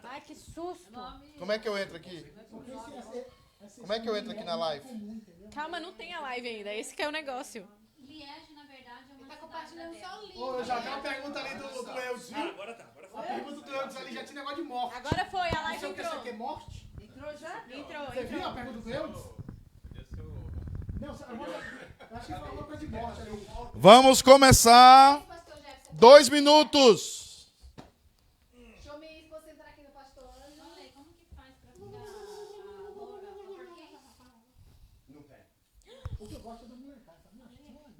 Ai, que susto. Como é que eu entro aqui? Como é que eu entro aqui na live? Calma, não tem a live ainda. Esse que é o negócio. Liege, na verdade, é uma Tá compartilhando só o link. Ô, já tem uma pergunta ali do Eudes, viu? Agora tá. A pergunta do Eudes ali já tinha negócio de morte. Agora foi, a Não live sei o que entrou. é morte. Entrou já? Entrou, Você viu a entrou. pergunta do Eudes? Não, eu acho que falou uma coisa de morte ali. Vamos começar. Pastor Jefferson, 2 minutos. deixa eu me concentrar aqui no pastor Ângelo. Não lei, como que faz pra ficar a loura? Por quê? Não pega. O que eu gosto é da molecada, sabe? Não, não é não.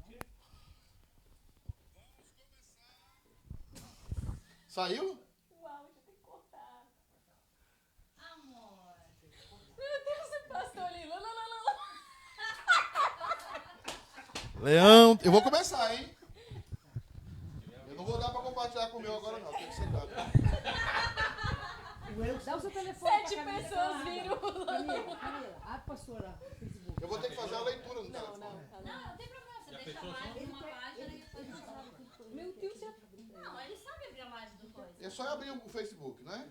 Saiu? O áudio tem que cortar. Amor. Meu Deus, esse pastor ali. Lá. Leão, eu vou começar, hein? Eu não vou dar pra compartilhar com o meu agora, não. Tem que sentar. Dá o seu telefone. 7 pessoas viram. Camila, abre pra sua lá. Facebook. Eu vou ter que fazer a leitura no telefone. Não, não tem problema. Você deixa a live numa página e depois você sabe. Meu Deus, já. Não, ele sabe abrir a live do coisa. É só abrir o Facebook, né?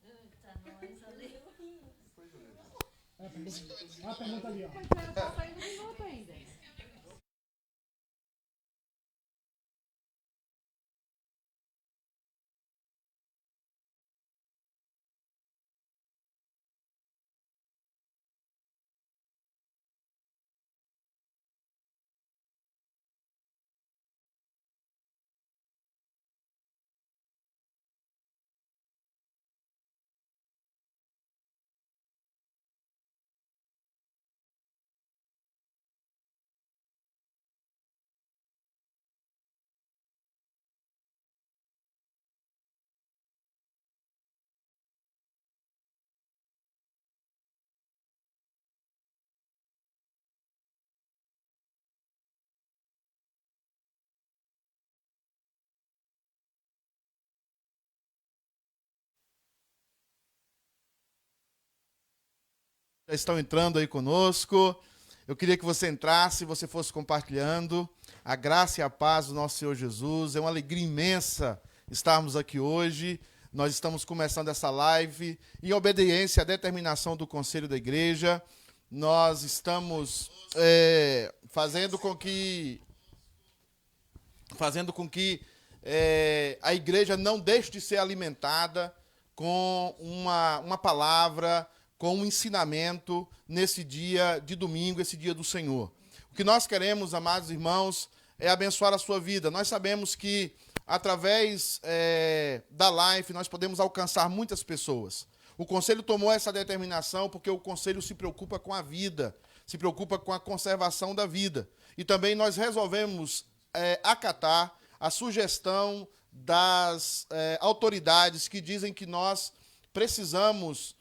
Eita, nós ali. Olha a pergunta ali, ó. Mas tá saindo um minuto ainda. Já estão entrando aí conosco. Eu queria que você entrasse, você fosse compartilhando a graça e a paz do nosso Senhor Jesus. É uma alegria imensa estarmos aqui hoje. Nós estamos começando essa live em obediência à determinação do Conselho da Igreja. Nós estamos fazendo com que a igreja não deixe de ser alimentada com uma palavra, com um ensinamento nesse dia de domingo, esse dia do Senhor. O que nós queremos, amados irmãos, é abençoar a sua vida. Nós sabemos que, através da live, nós podemos alcançar muitas pessoas. O Conselho tomou essa determinação porque o Conselho se preocupa com a vida, se preocupa com a conservação da vida. E também nós resolvemos acatar a sugestão das autoridades que dizem que nós precisamos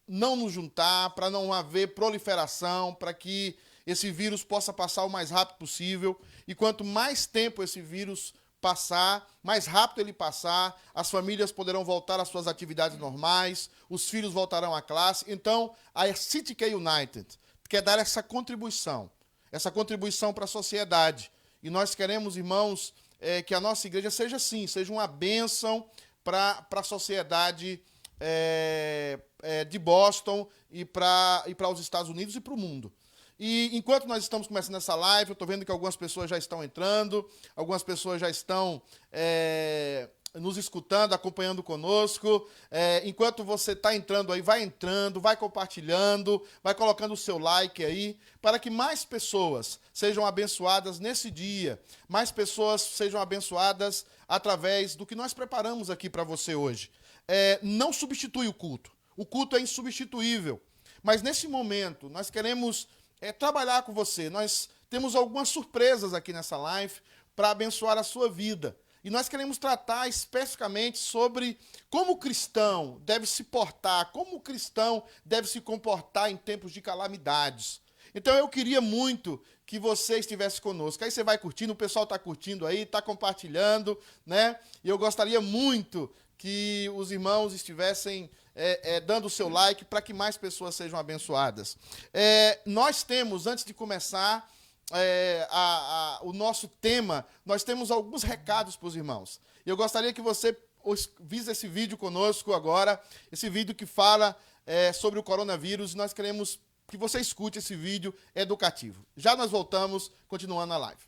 não nos juntar, para não haver proliferação, para que esse vírus possa passar o mais rápido possível. E quanto mais tempo esse vírus passar, mais rápido ele passar, as famílias poderão voltar às suas atividades normais, os filhos voltarão à classe. Então, a City K United quer dar essa contribuição para a sociedade. E nós queremos, irmãos, que a nossa igreja seja assim, seja uma bênção para a sociedade de Boston e para os Estados Unidos e para o mundo. E enquanto nós estamos começando essa live, eu estou vendo que algumas pessoas já estão entrando, algumas pessoas já estão nos escutando, acompanhando conosco. Enquanto você está entrando aí, vai compartilhando, vai colocando o seu like aí, para que mais pessoas sejam abençoadas nesse dia, mais pessoas sejam abençoadas através do que nós preparamos aqui para você hoje. Não substitui o culto é insubstituível, mas nesse momento nós queremos trabalhar com você. Nós temos algumas surpresas aqui nessa live para abençoar a sua vida. E nós queremos tratar especificamente sobre como o cristão deve se portar, como o cristão deve se comportar em tempos de calamidades. Então eu queria muito que você estivesse conosco. Aí você vai curtindo, o pessoal está curtindo aí, está compartilhando, né? E eu gostaria muito que os irmãos estivessem dando o seu like para que mais pessoas sejam abençoadas. Nós temos, antes de começar, o nosso tema, nós temos alguns recados para os irmãos. E eu gostaria que você visse esse vídeo conosco agora, esse vídeo que fala sobre o coronavírus. Nós queremos que você escute esse vídeo educativo. Já nós voltamos, continuando a live.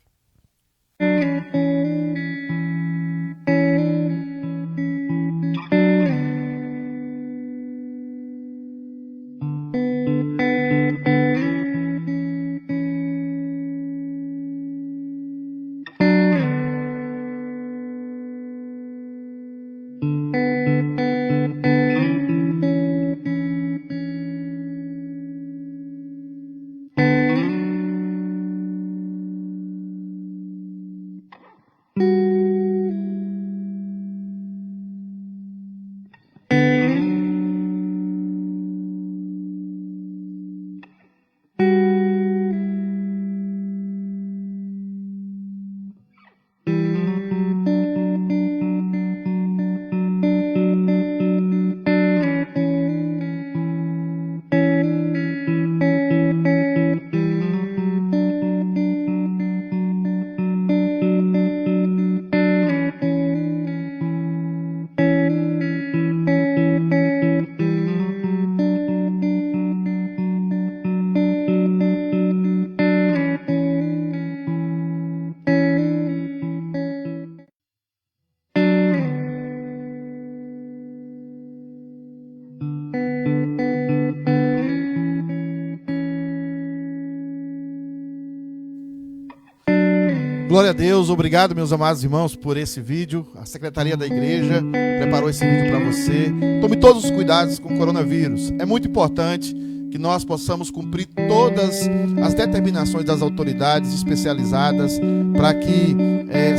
Glória a Deus, obrigado, meus amados irmãos, por esse vídeo. A Secretaria da Igreja preparou esse vídeo para você. Tome todos os cuidados com o coronavírus. É muito importante que nós possamos cumprir todas as determinações das autoridades especializadas para que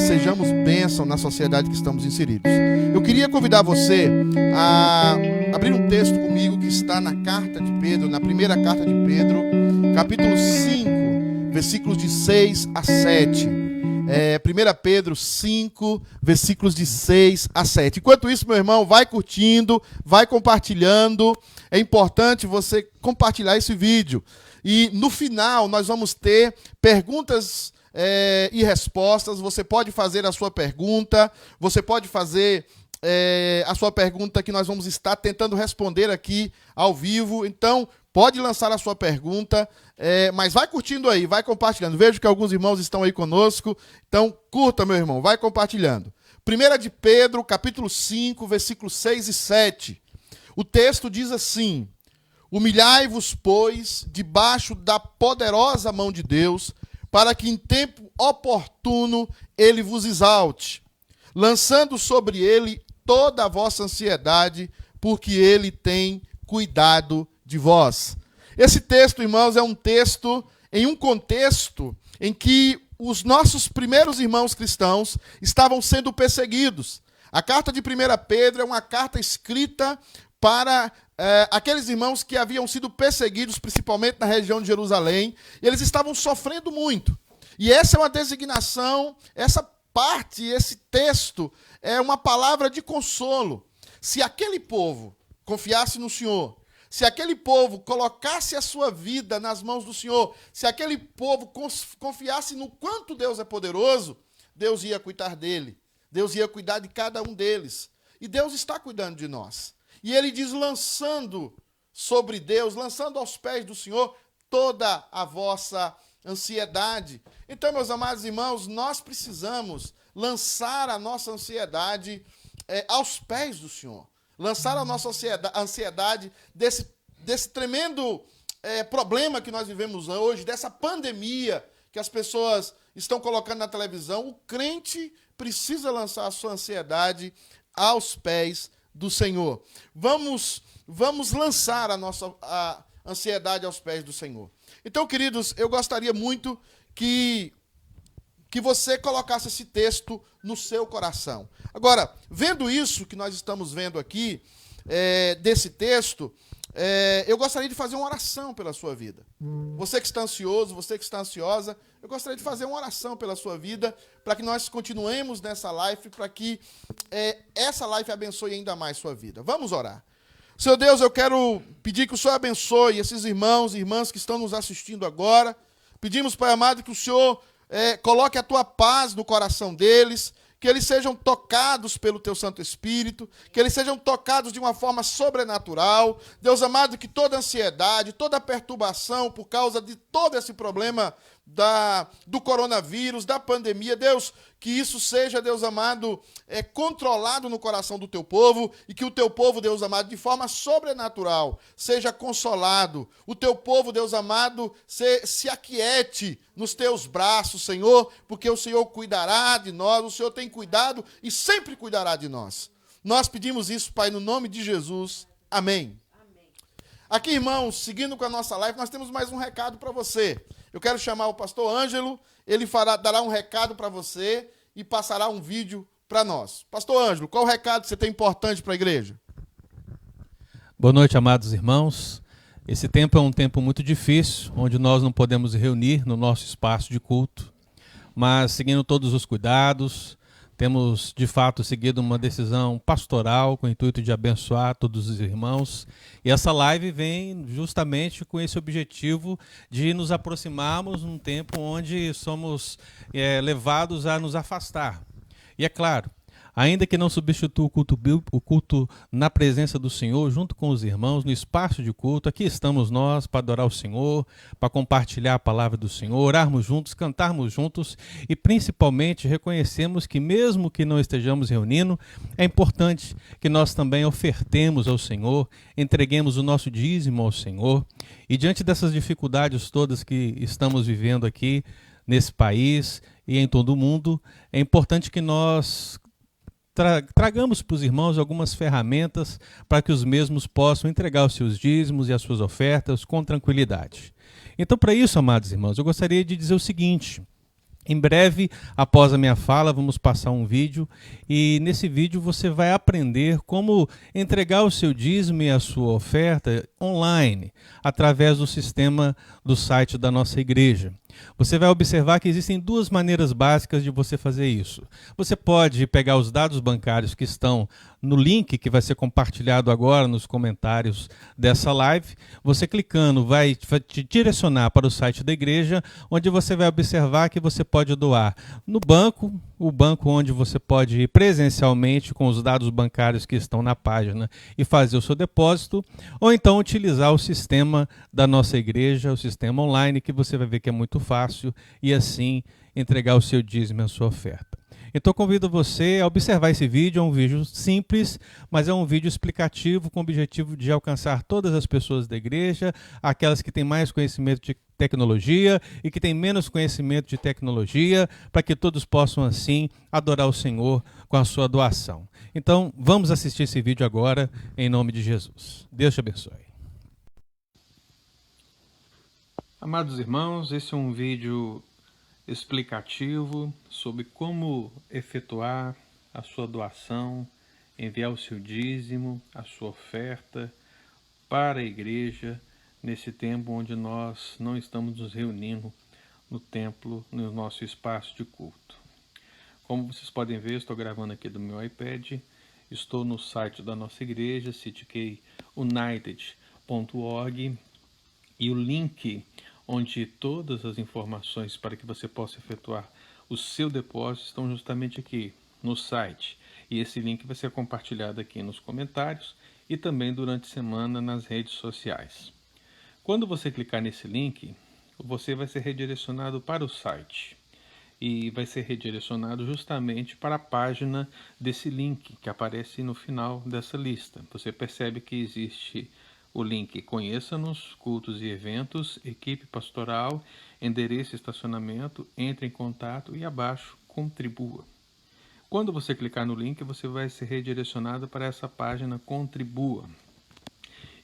sejamos bênção na sociedade que estamos inseridos. Eu queria convidar você a abrir um texto comigo que está na carta de Pedro, na primeira carta de Pedro, capítulo 5, versículos de 6 a 7. 1 Pedro 5, versículos de 6 a 7. Enquanto isso, meu irmão, vai curtindo, vai compartilhando. É importante você compartilhar esse vídeo. E no final nós vamos ter perguntas e respostas. Você pode fazer a sua pergunta, você pode fazer a sua pergunta que nós vamos estar tentando responder aqui ao vivo. Então, pode lançar a sua pergunta, mas vai curtindo aí, vai compartilhando. Vejo que alguns irmãos estão aí conosco, então curta, meu irmão, vai compartilhando. 1 de Pedro, capítulo 5, versículos 6 e 7. O texto diz assim: humilhai-vos, pois, debaixo da poderosa mão de Deus, para que em tempo oportuno ele vos exalte, lançando sobre ele toda a vossa ansiedade, porque ele tem cuidado de vós. Esse texto, irmãos, é um texto em um contexto em que os nossos primeiros irmãos cristãos estavam sendo perseguidos. A carta de 1 Pedro é uma carta escrita para aqueles irmãos que haviam sido perseguidos, principalmente na região de Jerusalém, e eles estavam sofrendo muito. E essa é uma designação, essa parte, esse texto, é uma palavra de consolo. Se aquele povo confiasse no Senhor, se aquele povo colocasse a sua vida nas mãos do Senhor, se aquele povo confiasse no quanto Deus é poderoso, Deus ia cuidar dele. Deus ia cuidar de cada um deles. E Deus está cuidando de nós. E ele diz, lançando sobre Deus, lançando aos pés do Senhor toda a vossa ansiedade. Então, meus amados irmãos, nós precisamos lançar a nossa ansiedade aos pés do Senhor. Lançar a nossa ansiedade desse tremendo problema que nós vivemos hoje, dessa pandemia que as pessoas estão colocando na televisão. O crente precisa lançar a sua ansiedade aos pés do Senhor. Vamos lançar a nossa ansiedade aos pés do Senhor. Então, queridos, eu gostaria muito que você colocasse esse texto no seu coração. Agora, vendo isso que nós estamos vendo aqui, desse texto, eu gostaria de fazer uma oração pela sua vida. Você que está ansioso, você que está ansiosa, eu gostaria de fazer uma oração pela sua vida, para que nós continuemos nessa live, para que essa live abençoe ainda mais sua vida. Vamos orar. Senhor Deus, eu quero pedir que o Senhor abençoe esses irmãos e irmãs que estão nos assistindo agora. Pedimos, Pai amado, que o Senhor coloque a tua paz no coração deles, que eles sejam tocados pelo teu Santo Espírito, que eles sejam tocados de uma forma sobrenatural. Deus amado, que toda ansiedade, toda perturbação por causa de todo esse problema do coronavírus, da pandemia, Deus, que isso seja, Deus amado, controlado no coração do teu povo e que o teu povo, Deus amado, de forma sobrenatural, seja consolado. O teu povo, Deus amado, se aquiete nos teus braços, Senhor, porque o Senhor cuidará de nós, o Senhor tem cuidado e sempre cuidará de nós. Nós pedimos isso, Pai, no nome de Jesus. Amém. Aqui, irmãos, seguindo com a nossa live, nós temos mais um recado para você. Eu quero chamar o pastor Ângelo, ele dará um recado para você e passará um vídeo para nós. Pastor Ângelo, qual o recado que você tem importante para a igreja? Boa noite, amados irmãos. Esse tempo é um tempo muito difícil, onde nós não podemos reunir no nosso espaço de culto, mas seguindo todos os cuidados, temos de fato seguido uma decisão pastoral com o intuito de abençoar todos os irmãos. E essa live vem justamente com esse objetivo de nos aproximarmos num tempo onde somos levados a nos afastar. E é claro, ainda que não substitua o culto na presença do Senhor, junto com os irmãos, no espaço de culto, aqui estamos nós para adorar o Senhor, para compartilhar a palavra do Senhor, orarmos juntos, cantarmos juntos e principalmente reconhecemos que mesmo que não estejamos reunindo, é importante que nós também ofertemos ao Senhor, entreguemos o nosso dízimo ao Senhor. E diante dessas dificuldades todas que estamos vivendo aqui nesse país e em todo o mundo, é importante que nós tragamos para os irmãos algumas ferramentas para que os mesmos possam entregar os seus dízimos e as suas ofertas com tranquilidade. Então, para isso, amados irmãos, eu gostaria de dizer o seguinte: em breve, após a minha fala, vamos passar um vídeo e nesse vídeo você vai aprender como entregar o seu dízimo e a sua oferta online, através do sistema do site da nossa igreja. Você vai observar que existem duas maneiras básicas de você fazer isso. Você pode pegar os dados bancários que estão no link que vai ser compartilhado agora nos comentários dessa live. Você clicando vai te direcionar para o site da igreja, onde você vai observar que você pode doar no banco, o banco onde você pode ir presencialmente com os dados bancários que estão na página e fazer o seu depósito, ou então utilizar o sistema da nossa igreja, o sistema online, que você vai ver que é muito fácil, e assim entregar o seu dízimo e a sua oferta. Então convido você a observar esse vídeo. É um vídeo simples, mas é um vídeo explicativo com o objetivo de alcançar todas as pessoas da igreja, aquelas que têm mais conhecimento de tecnologia e que têm menos conhecimento de tecnologia, para que todos possam assim adorar o Senhor com a sua doação. Então vamos assistir esse vídeo agora, em nome de Jesus. Deus te abençoe. Amados irmãos, esse é um vídeo explicativo sobre como efetuar a sua doação, enviar o seu dízimo, a sua oferta para a igreja nesse tempo onde nós não estamos nos reunindo no templo, no nosso espaço de culto. Como vocês podem ver, estou gravando aqui do meu iPad, estou no site da nossa igreja, cityunited.org, e o link onde todas as informações para que você possa efetuar o seu depósito estão justamente aqui no site. E esse link vai ser compartilhado aqui nos comentários e também durante a semana nas redes sociais. Quando você clicar nesse link, você vai ser redirecionado para o site. E vai ser redirecionado justamente para a página desse link que aparece no final dessa lista. Você percebe que existe o link Conheça-nos, Cultos e Eventos, Equipe Pastoral, Endereço e Estacionamento, Entre em Contato e abaixo Contribua. Quando você clicar no link, você vai ser redirecionado para essa página Contribua.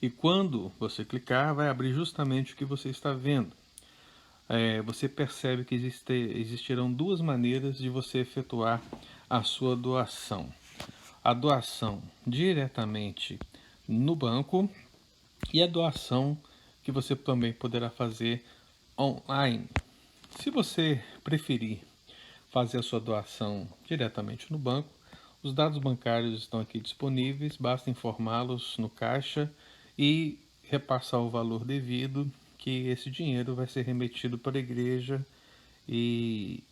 E quando você clicar, vai abrir justamente o que você está vendo. Você percebe que existirão duas maneiras de você efetuar a sua doação. A doação diretamente no banco, e a doação que você também poderá fazer online. Se você preferir fazer a sua doação diretamente no banco, os dados bancários estão aqui disponíveis, basta informá-los no caixa e repassar o valor devido, que esse dinheiro vai ser remetido para a igreja e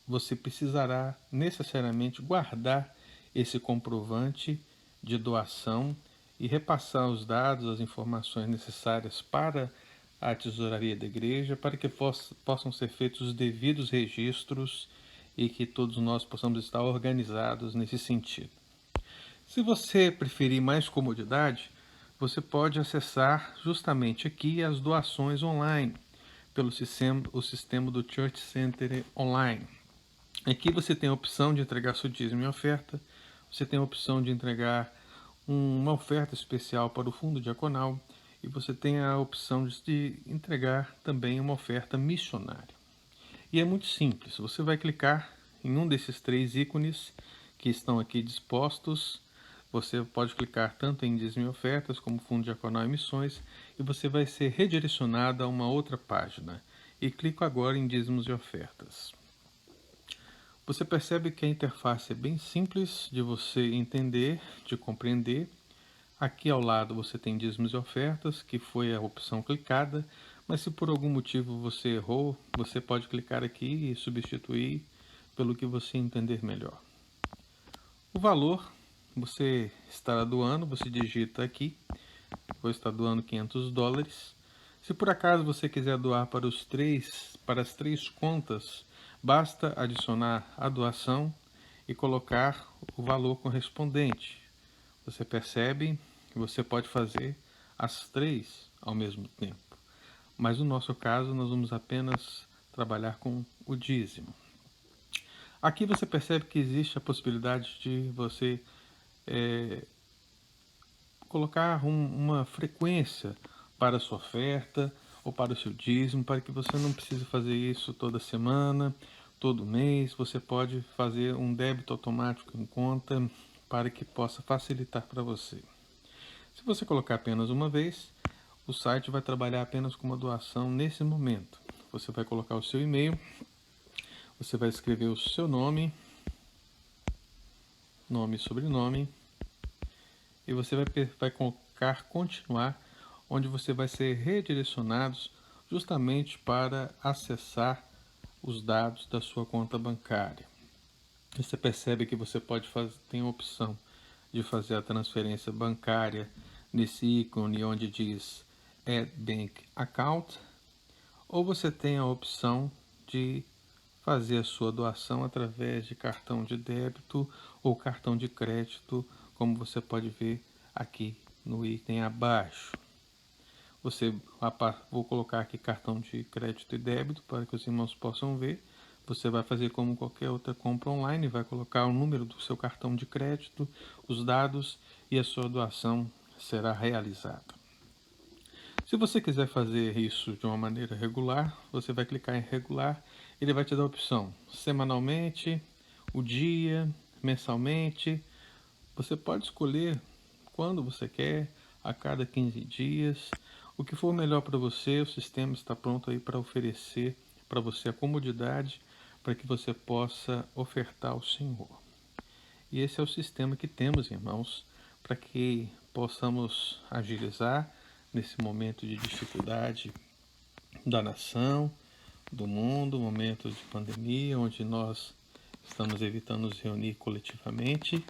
você precisará necessariamente guardar esse comprovante de doação e repassar os dados, as informações necessárias para a tesouraria da igreja, para que possam ser feitos os devidos registros e que todos nós possamos estar organizados nesse sentido. Se você preferir mais comodidade, você pode acessar justamente aqui as doações online, pelo sistema do Church Center Online. Aqui você tem a opção de entregar seu dízimo e oferta, você tem a opção de entregar uma oferta especial para o fundo diaconal e você tem a opção de entregar também uma oferta missionária. E é muito simples, você vai clicar em um desses 3 ícones que estão aqui dispostos. Você pode clicar tanto em dízimo e ofertas como fundo diaconal e missões e você vai ser redirecionado a uma outra página. E clico agora em dízimos e ofertas. Você percebe que a interface é bem simples de você entender, de compreender. Aqui ao lado você tem dízimos e ofertas, que foi a opção clicada, mas se por algum motivo você errou, você pode clicar aqui e substituir pelo que você entender melhor. O valor você estará doando, você digita aqui, vou estar doando $500. Se por acaso você quiser doar para as 3 contas, basta adicionar a doação e colocar o valor correspondente. Você percebe que você pode fazer as 3 ao mesmo tempo. Mas no nosso caso, nós vamos apenas trabalhar com o dízimo. Aqui você percebe que existe a possibilidade de você colocar uma frequência para a sua oferta ou para o seu dízimo, para que você não precise fazer isso toda semana, todo mês. Você pode fazer um débito automático em conta para que possa facilitar para você. Se você colocar apenas uma vez, o site vai trabalhar apenas com uma doação nesse momento. Você vai colocar o seu e-mail, você vai escrever o seu nome e sobrenome, e você vai colocar continuar, onde você vai ser redirecionado justamente para acessar os dados da sua conta bancária. Você percebe que você tem a opção de fazer a transferência bancária nesse ícone onde diz Add Bank Account, ou você tem a opção de fazer a sua doação através de cartão de débito ou cartão de crédito, como você pode ver aqui no item abaixo. Vou colocar aqui cartão de crédito e débito para que os irmãos possam ver. Você vai fazer como qualquer outra compra online, vai colocar o número do seu cartão de crédito, os dados, e a sua doação será realizada. Se você quiser fazer isso de uma maneira regular, você vai clicar em regular. Ele vai te dar a opção semanalmente, o dia, mensalmente. Você pode escolher quando você quer, a cada 15 dias. O que for melhor para você, o sistema está pronto aí para oferecer para você a comodidade para que você possa ofertar ao Senhor. E esse é o sistema que temos, irmãos, para que possamos agilizar nesse momento de dificuldade da nação, do mundo, momento de pandemia, onde nós estamos evitando nos reunir coletivamente,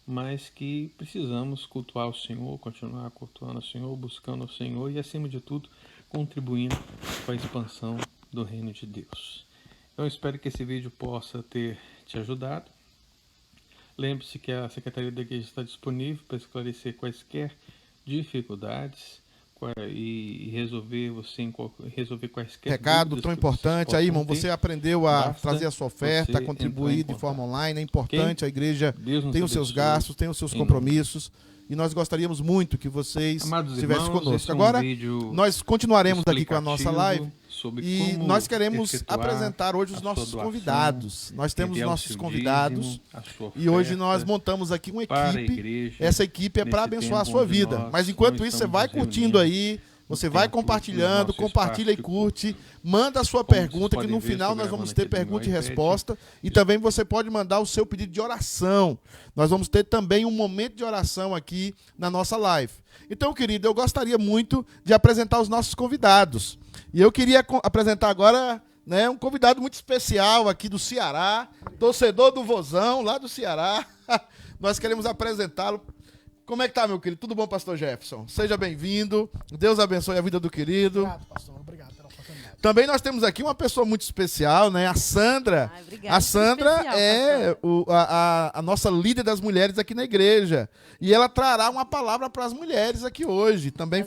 mas que precisamos cultuar o Senhor, continuar cultuando o Senhor, buscando o Senhor e, acima de tudo, contribuindo com a expansão do reino de Deus. Eu espero que esse vídeo possa ter te ajudado. Lembre-se que a Secretaria da Igreja está disponível para esclarecer quaisquer dificuldades e resolver quaisquer recado tão importante aí, irmão. Você aprendeu a trazer a sua oferta, a contribuir de forma online. É importante, a igreja tem os seus gastos, tem os seus compromissos. E nós gostaríamos muito que vocês estivessem conosco. Agora, nós continuaremos aqui com a nossa live. E nós queremos apresentar hoje os nossos convidados. Nós temos nossos convidados e hoje nós montamos aqui uma equipe. Essa equipe é para abençoar a sua vida. Mas enquanto isso, você vai curtindo aí, você vai compartilhando, compartilha e curte, manda a sua pergunta, que no final nós vamos ter pergunta e resposta. E também você pode mandar o seu pedido de oração. Nós vamos ter também um momento de oração aqui na nossa live. Então, querido, eu gostaria muito de apresentar os nossos convidados. E eu queria apresentar agora, né, um convidado muito especial aqui do Ceará, torcedor do Vozão, lá do Ceará. Nós queremos apresentá-lo. Como é que tá, meu querido? Tudo bom, pastor Jefferson? Seja bem-vindo. Deus abençoe a vida do querido. Obrigado, pastor. Obrigado pela oportunidade. Também nós temos aqui uma pessoa muito especial, né? A Sandra. Ai, obrigada. A Sandra Especial, é a nossa líder das mulheres aqui na igreja. E ela trará uma palavra para as mulheres aqui hoje. Também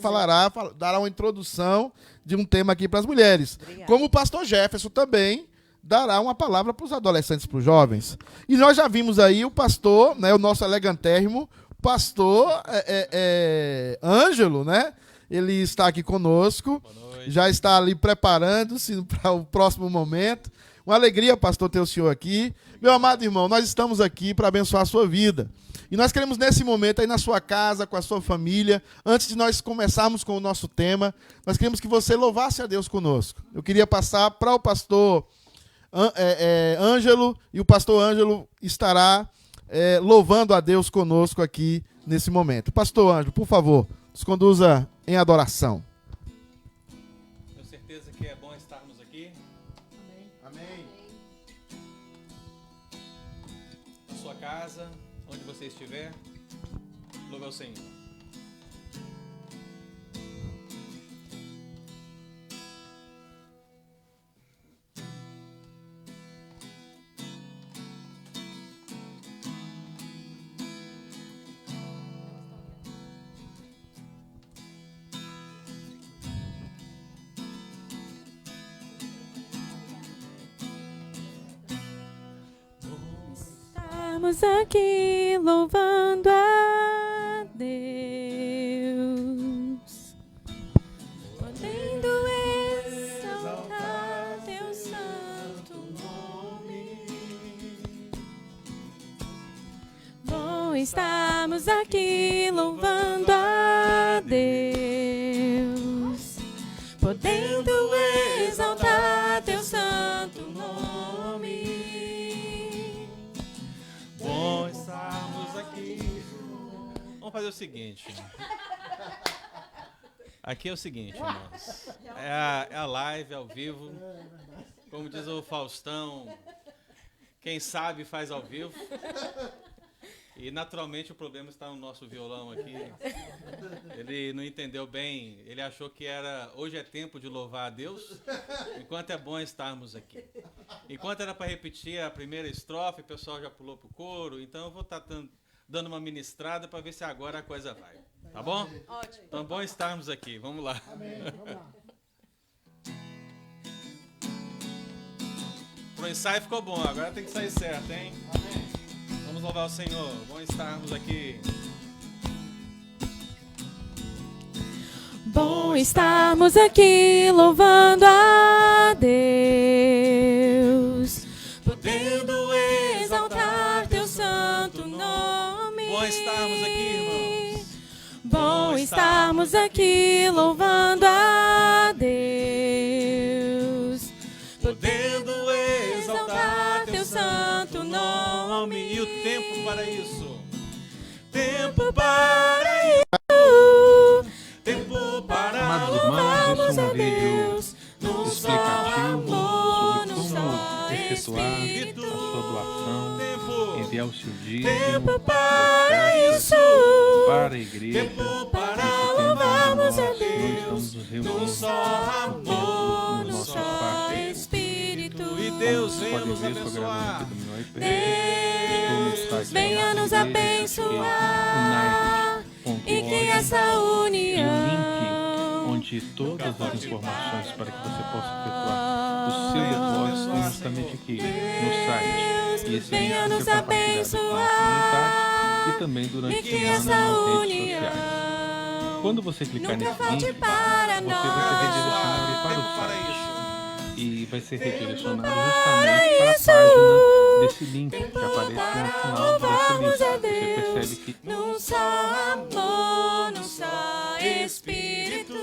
dará uma introdução de um tema aqui para as mulheres. Obrigada. Como o pastor Jefferson também dará uma palavra para os adolescentes, para os jovens. E nós já vimos aí o pastor, né, o nosso elegantérrimo, pastor Ângelo, né? Ele está aqui conosco, já está ali preparando-se para o próximo momento. Uma alegria, pastor, ter o senhor aqui. Meu amado irmão, nós estamos aqui para abençoar a sua vida. E nós queremos, nesse momento, aí na sua casa, com a sua família, antes de nós começarmos com o nosso tema, nós queremos que você louvasse a Deus conosco. Eu queria passar para o pastor Ângelo, e o pastor Ângelo estará louvando a Deus conosco aqui nesse momento. Pastor Ângelo, por favor, nos conduza em adoração. Tenho certeza que é bom estarmos aqui. Amém. Na sua casa, onde você estiver, louve ao Senhor. Estamos aqui louvando a Deus, podendo exaltar teu santo nome. Bom, estamos aqui louvando a Deus, podendo exaltar teu santo nome. Bom estarmos aqui. Vamos fazer o seguinte. Aqui é o seguinte, irmãos. É a live ao vivo. Como diz o Faustão, quem sabe faz ao vivo. E naturalmente o problema está no nosso violão aqui. Ele não entendeu bem, ele achou que hoje é tempo de louvar a Deus, enquanto é bom estarmos aqui. Enquanto era para repetir a primeira estrofe, o pessoal já pulou pro coro, então eu vou estar dando uma ministrada para ver se agora a coisa vai. Tá bom? Ótimo. Então é bom estarmos aqui, vamos lá. Amém. Vamos lá. Pro ensaio ficou bom, agora tem que sair certo, hein? Amém. Vamos louvar o Senhor, bom estarmos aqui. Bom estarmos aqui louvando a Deus, podendo exaltar teu santo nome. Bom estarmos aqui, irmãos. Bom estarmos aqui louvando a Deus, Podendo exaltar teu santo nome. E o tempo para isso? Tempo para isso. Tempo para Amados irmãos, esse é um vídeo no explicativo amor, sobre no como só efetuar Espírito. a sua doação, tempo. enviar o seu dízimo, Tempo para isso. para a igreja. Tempo para Nesse tempo louvarmos a nós Deus, estamos nos reunindo no só amor, nos no nossos só espaços. Espírito. E Deus venha Podem nos ver, estou gravando abençoar. aqui do meu iPad. Estou no site da Venha nossa nos igreja, abençoar que é e que united.org. essa E o união link onde todas as informações para que você possa efetuar o seu depósito estão justamente aqui no site. E esse link venha vai nos ser compartilhado aqui nos comentários e também durante e a que semana essa nas redes união sociais. Quando você clicar nunca nesse falte link, para você vai ser redirecionado nós. para o Tempo para site. isso. E vai ser redirecionado justamente para a página desse link que aparece no final dessa lista. Você percebe que Num só amor, num só Espírito.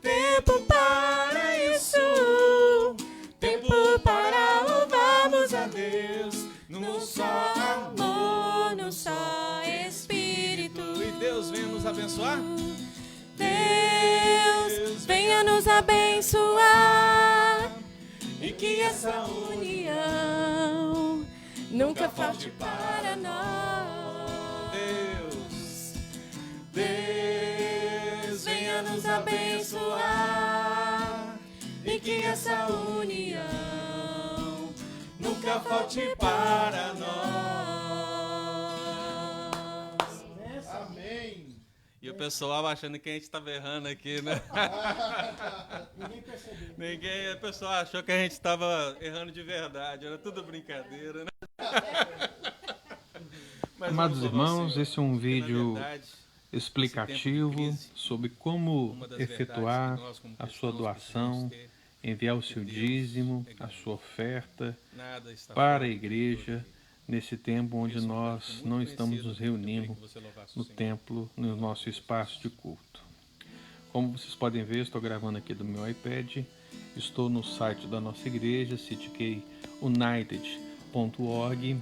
Tempo para isso, tempo para louvarmos a Deus. Num só amor, num só Espírito. E Deus venha nos abençoar. Deus abençoar e que essa união nunca falte para nós. Deus, venha nos abençoar e que essa união nunca falte para nós. Amém. E o pessoal achando que a gente estava errando aqui, né? Ninguém percebeu. O pessoal achou que a gente estava errando de verdade, era tudo brincadeira, né? Mas Amados vamos louvar o irmãos, Senhor, esse é um porque, na vídeo verdade, explicativo crise, sobre como uma das verdades efetuar que nós, como a sua cristãos, doação, precisamos ter, enviar o que seu Deus dízimo, é a grande. sua oferta Nada está para fora a do igreja controle. nesse tempo onde Isso, nós muito não estamos conhecido, nos eu queria reunindo que você louvasse o no Senhor. templo, no nosso espaço de culto. Como vocês podem ver, estou gravando aqui do meu iPad, estou no site da nossa igreja, cityunited.org,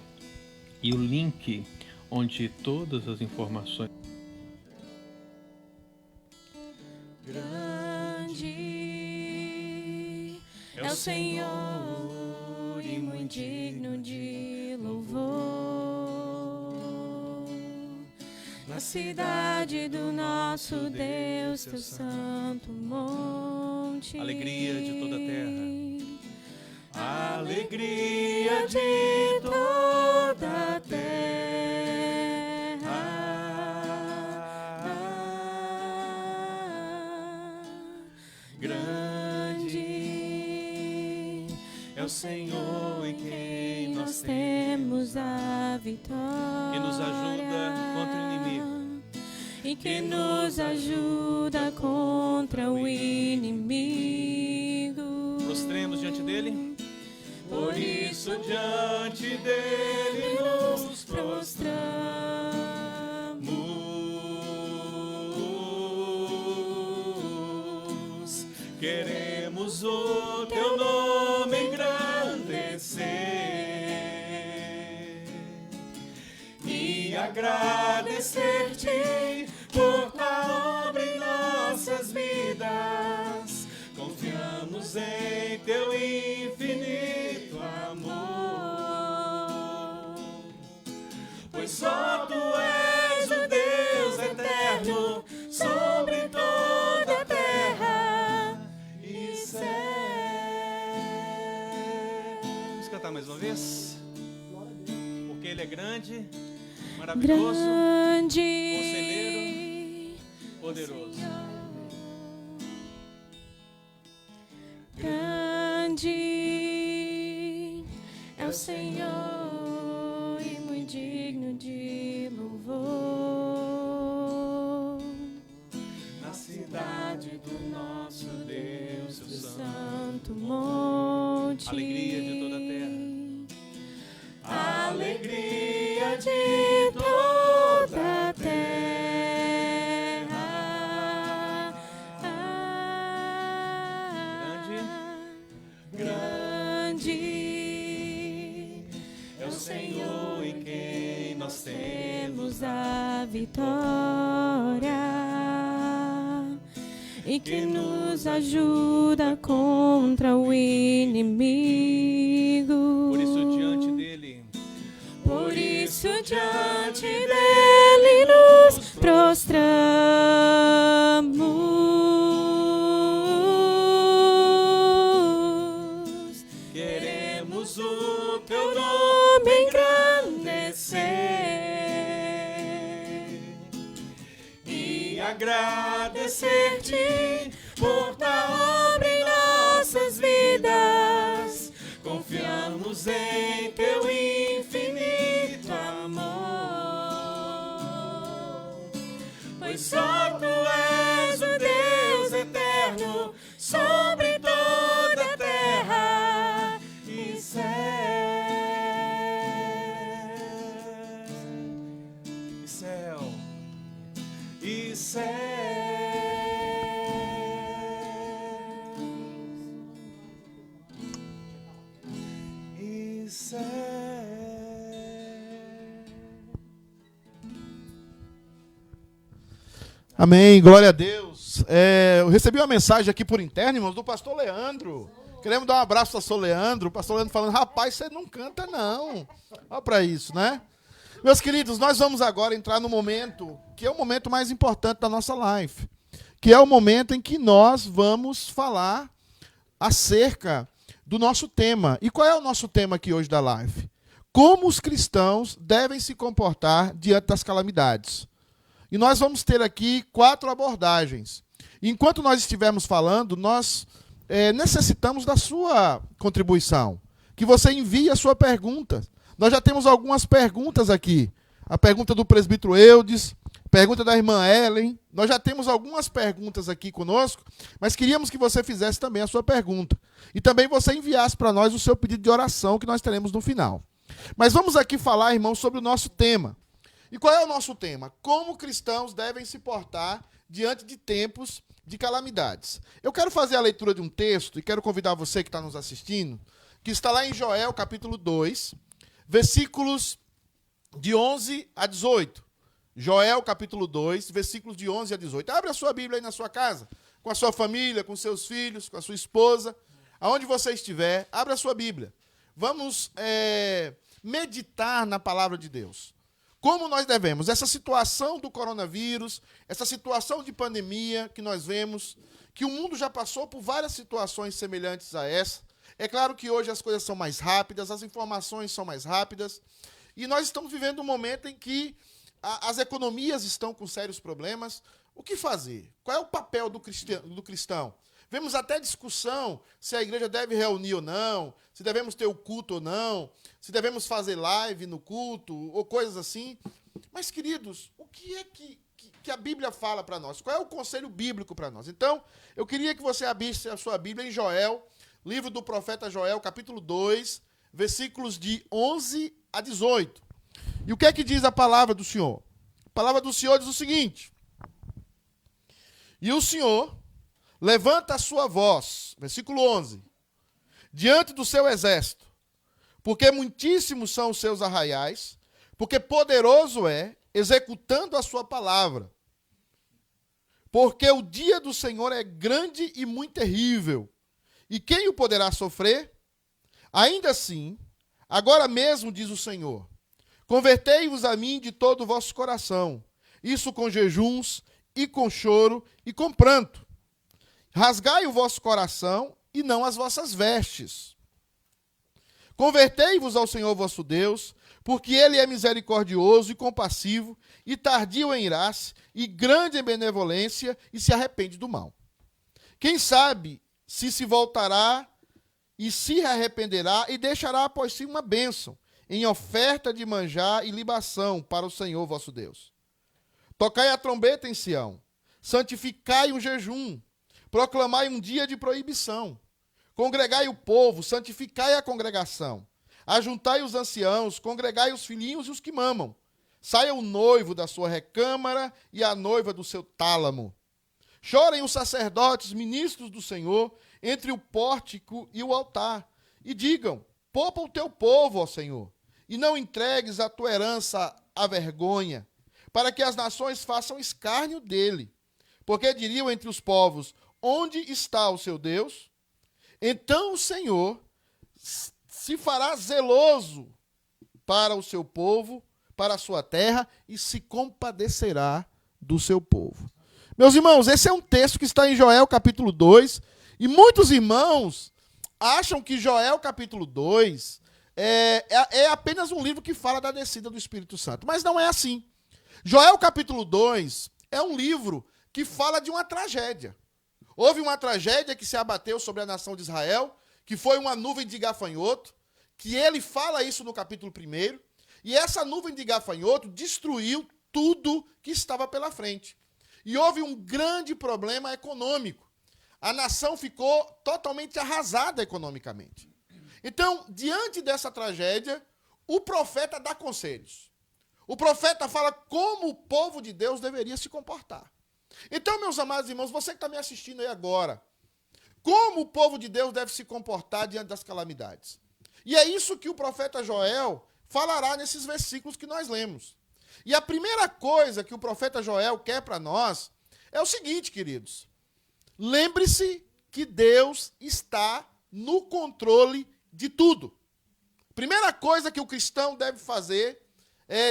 e o link onde todas as informações Grande é o Senhor e muito digno de louvor. Na cidade do nosso Deus, teu santo monte. Alegria de toda a terra. Alegria de toda a terra. Grande é o Senhor em quem nós temos a vitória. Que nos ajuda contra o inimigo. E que nos ajuda contra o inimigo. Prostremos diante dele. Por isso diante dele nos prostramos. Queremos o teu nome engrandecer e agradecer-te por tua obra em nossas vidas. Confiamos em teu infinito amor, pois só tu és o Deus eterno sobre toda a terra e céu. Vamos cantar mais uma vez? Porque ele é grande, maravilhoso, Grande, conselheiro, poderoso. grande é o Senhor e muito digno de louvor. Na cidade do nosso Deus, do seu santo. santo monte. Alegria de toda a terra. Alegria de toda a terra. Grande é o Senhor em quem nós temos a vitória e que nos ajuda contra o inimigo. Por isso, diante dele, Por isso diante dele nos prostramos. Queremos o teu nome engrandecer e agradecer-te por tua obra em nossas vidas. Confiamos em teu infinito amor, pois só tu és o Deus eterno sobre toda a terra e céu. e céu. E céu. E céu. Amém, glória a Deus. irmãos, eu recebi uma mensagem aqui por interno, irmãos, do pastor Leandro. Queremos dar um abraço ao pastor Leandro. O pastor Leandro falando, rapaz, você não canta não. Olha para isso, né? Meus queridos, nós vamos agora entrar no momento, que é o momento mais importante da nossa live, que é o momento em que nós vamos falar acerca do nosso tema. E qual é o nosso tema aqui hoje da live? Como os cristãos devem se comportar diante das calamidades. E nós vamos ter aqui 4 abordagens. Enquanto nós estivermos falando, nós necessitamos da sua contribuição. Que você envie a sua pergunta. Nós já temos algumas perguntas aqui. A pergunta do presbítero Eudes, pergunta da irmã Ellen. Nós já temos algumas perguntas aqui conosco, mas queríamos que você fizesse também a sua pergunta. E também você enviasse para nós o seu pedido de oração, que nós teremos no final. Mas vamos aqui falar, irmãos, sobre o nosso tema. E qual é o nosso tema? Como cristãos devem se portar diante de tempos de calamidades. Eu quero fazer a leitura de um texto, e quero convidar você que está nos assistindo, que está lá em Joel, capítulo 2, versículos de 11 a 18. Joel, capítulo 2, versículos de 11 a 18. Abre a sua Bíblia aí na sua casa, com a sua família, com seus filhos, com a sua esposa, aonde você estiver, abre a sua Bíblia. Vamos meditar na palavra de Deus. Como nós devemos, essa situação do coronavírus, essa situação de pandemia que nós vemos, que o mundo já passou por várias situações semelhantes a essa. É claro que hoje as coisas são mais rápidas, as informações são mais rápidas, e nós estamos vivendo um momento em que as economias estão com sérios problemas. O que fazer? Qual é o papel do cristão? Vemos até discussão se a igreja deve reunir ou não, se devemos ter o culto ou não, se devemos fazer live no culto, ou coisas assim. Mas, queridos, o que é que a Bíblia fala para nós? Qual é o conselho bíblico para nós? Então, eu queria que você abrisse a sua Bíblia em Joel, livro do profeta Joel, capítulo 2, versículos de 11 a 18. E o que é que diz a palavra do Senhor? A palavra do Senhor diz o seguinte: e o Senhor levanta a sua voz, versículo 11, diante do seu exército, porque muitíssimos são os seus arraiais, porque poderoso é, executando a sua palavra. Porque o dia do Senhor é grande e muito terrível, e quem o poderá sofrer? Ainda assim, agora mesmo, diz o Senhor, convertei-vos a mim de todo o vosso coração, isso com jejuns, e com choro, e com pranto. Rasgai o vosso coração e não as vossas vestes. Convertei-vos ao Senhor vosso Deus, porque Ele é misericordioso e compassivo, e tardio em irar-se, e grande em benevolência, e se arrepende do mal. Quem sabe se voltará e se arrependerá, e deixará após si uma bênção, em oferta de manjar e libação para o Senhor vosso Deus. Tocai a trombeta em Sião, santificai um jejum, proclamai um dia de proibição. Congregai o povo, santificai a congregação. Ajuntai os anciãos, congregai os filhinhos e os que mamam. Saia o noivo da sua recâmara e a noiva do seu tálamo. Chorem os sacerdotes, ministros do Senhor, entre o pórtico e o altar. E digam, poupa o teu povo, ó Senhor, e não entregues a tua herança à vergonha, para que as nações façam escárnio dele. Porque diriam entre os povos, onde está o seu Deus? Então o Senhor se fará zeloso para o seu povo, para a sua terra, e se compadecerá do seu povo. Meus irmãos, esse é um texto que está em Joel capítulo 2, e muitos irmãos acham que Joel capítulo 2 é apenas um livro que fala da descida do Espírito Santo, mas não é assim. Joel capítulo 2 é um livro que fala de uma tragédia. Houve uma tragédia que se abateu sobre a nação de Israel, que foi uma nuvem de gafanhoto, que ele fala isso no capítulo 1, e essa nuvem de gafanhoto destruiu tudo que estava pela frente. E houve um grande problema econômico. A nação ficou totalmente arrasada economicamente. Então, diante dessa tragédia, o profeta dá conselhos. O profeta fala como o povo de Deus deveria se comportar. Então, meus amados irmãos, você que está me assistindo aí agora, como o povo de Deus deve se comportar diante das calamidades? E é isso que o profeta Joel falará nesses versículos que nós lemos. E a primeira coisa que o profeta Joel quer para nós é o seguinte, queridos. Lembre-se que Deus está no controle de tudo. Primeira coisa que o cristão deve fazer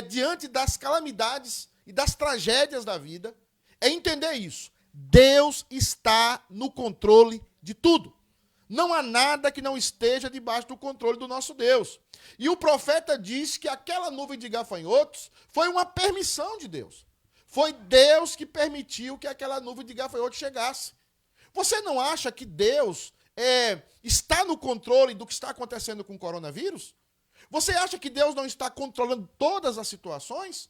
diante das calamidades e das tragédias da vida, é entender isso. Deus está no controle de tudo. Não há nada que não esteja debaixo do controle do nosso Deus. E o profeta diz que aquela nuvem de gafanhotos foi uma permissão de Deus. Foi Deus que permitiu que aquela nuvem de gafanhotos chegasse. Você não acha que Deus está no controle do que está acontecendo com o coronavírus? Você acha que Deus não está controlando todas as situações?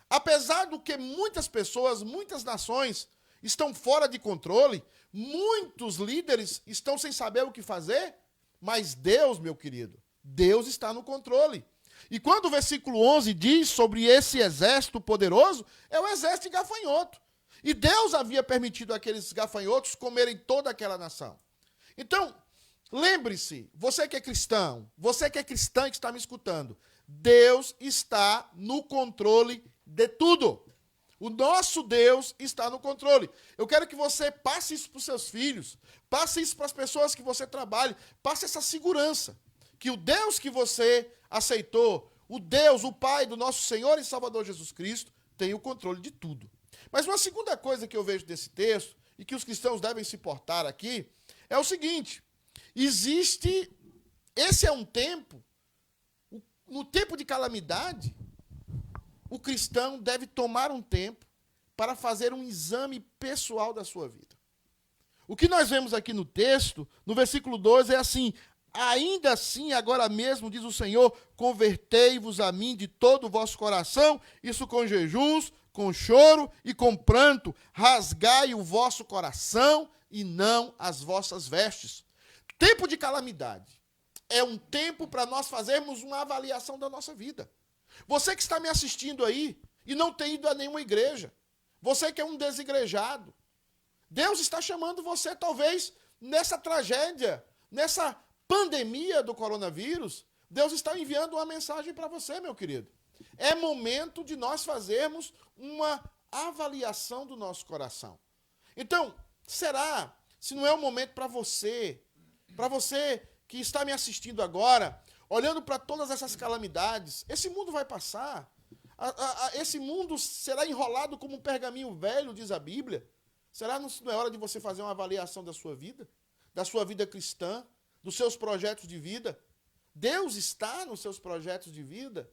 Apesar do que muitas pessoas, muitas nações estão fora de controle, muitos líderes estão sem saber o que fazer, mas Deus, meu querido, Deus está no controle. E quando o versículo 11 diz sobre esse exército poderoso, é o exército de gafanhoto. E Deus havia permitido aqueles gafanhotos comerem toda aquela nação. Então, lembre-se, você que é cristão, você que é cristã que está me escutando, Deus está no controle de tudo. O nosso Deus está no controle. Eu quero que você passe isso para os seus filhos, passe isso para as pessoas que você trabalha, passe essa segurança, que o Deus que você aceitou, o Deus, o Pai do nosso Senhor e Salvador Jesus Cristo, tem o controle de tudo. Mas uma segunda coisa que eu vejo desse texto, e que os cristãos devem se portar aqui, é o seguinte: esse é um tempo, no tempo de calamidade, o cristão deve tomar um tempo para fazer um exame pessoal da sua vida. O que nós vemos aqui no texto, no versículo 12, é assim: ainda assim, agora mesmo, diz o Senhor, convertei-vos a mim de todo o vosso coração, isso com jejuns, com choro e com pranto, rasgai o vosso coração e não as vossas vestes. Tempo de calamidade é um tempo para nós fazermos uma avaliação da nossa vida. Você que está me assistindo aí e não tem ido a nenhuma igreja, você que é um desigrejado, Deus está chamando você, talvez, nessa tragédia, nessa pandemia do coronavírus, Deus está enviando uma mensagem para você, meu querido. É momento de nós fazermos uma avaliação do nosso coração. Então, será se não é o momento para você que está me assistindo agora, olhando para todas essas calamidades, esse mundo vai passar, esse mundo será enrolado como um pergaminho velho, diz a Bíblia. Será não é hora de você fazer uma avaliação da sua vida cristã, dos seus projetos de vida? Deus está nos seus projetos de vida?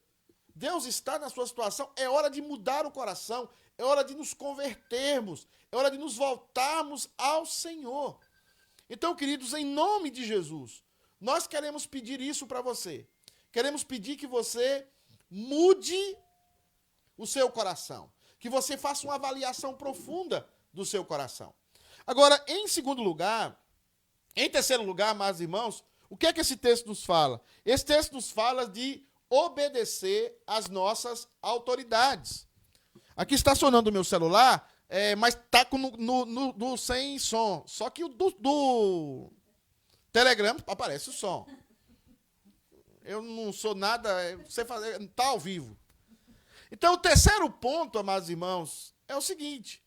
Deus está na sua situação? É hora de mudar o coração, é hora de nos convertermos, é hora de nos voltarmos ao Senhor. Então, queridos, em nome de Jesus, nós queremos pedir isso para você. Queremos pedir que você mude o seu coração, que você faça uma avaliação profunda do seu coração. Agora, em terceiro lugar, amados irmãos, o que é que esse texto nos fala? Esse texto nos fala de obedecer às nossas autoridades. Aqui está sonando o meu celular, mas está no sem som. Só que o do Telegram aparece o som. Eu não sou nada, está ao vivo. Então, o terceiro ponto, amados irmãos, é o seguinte: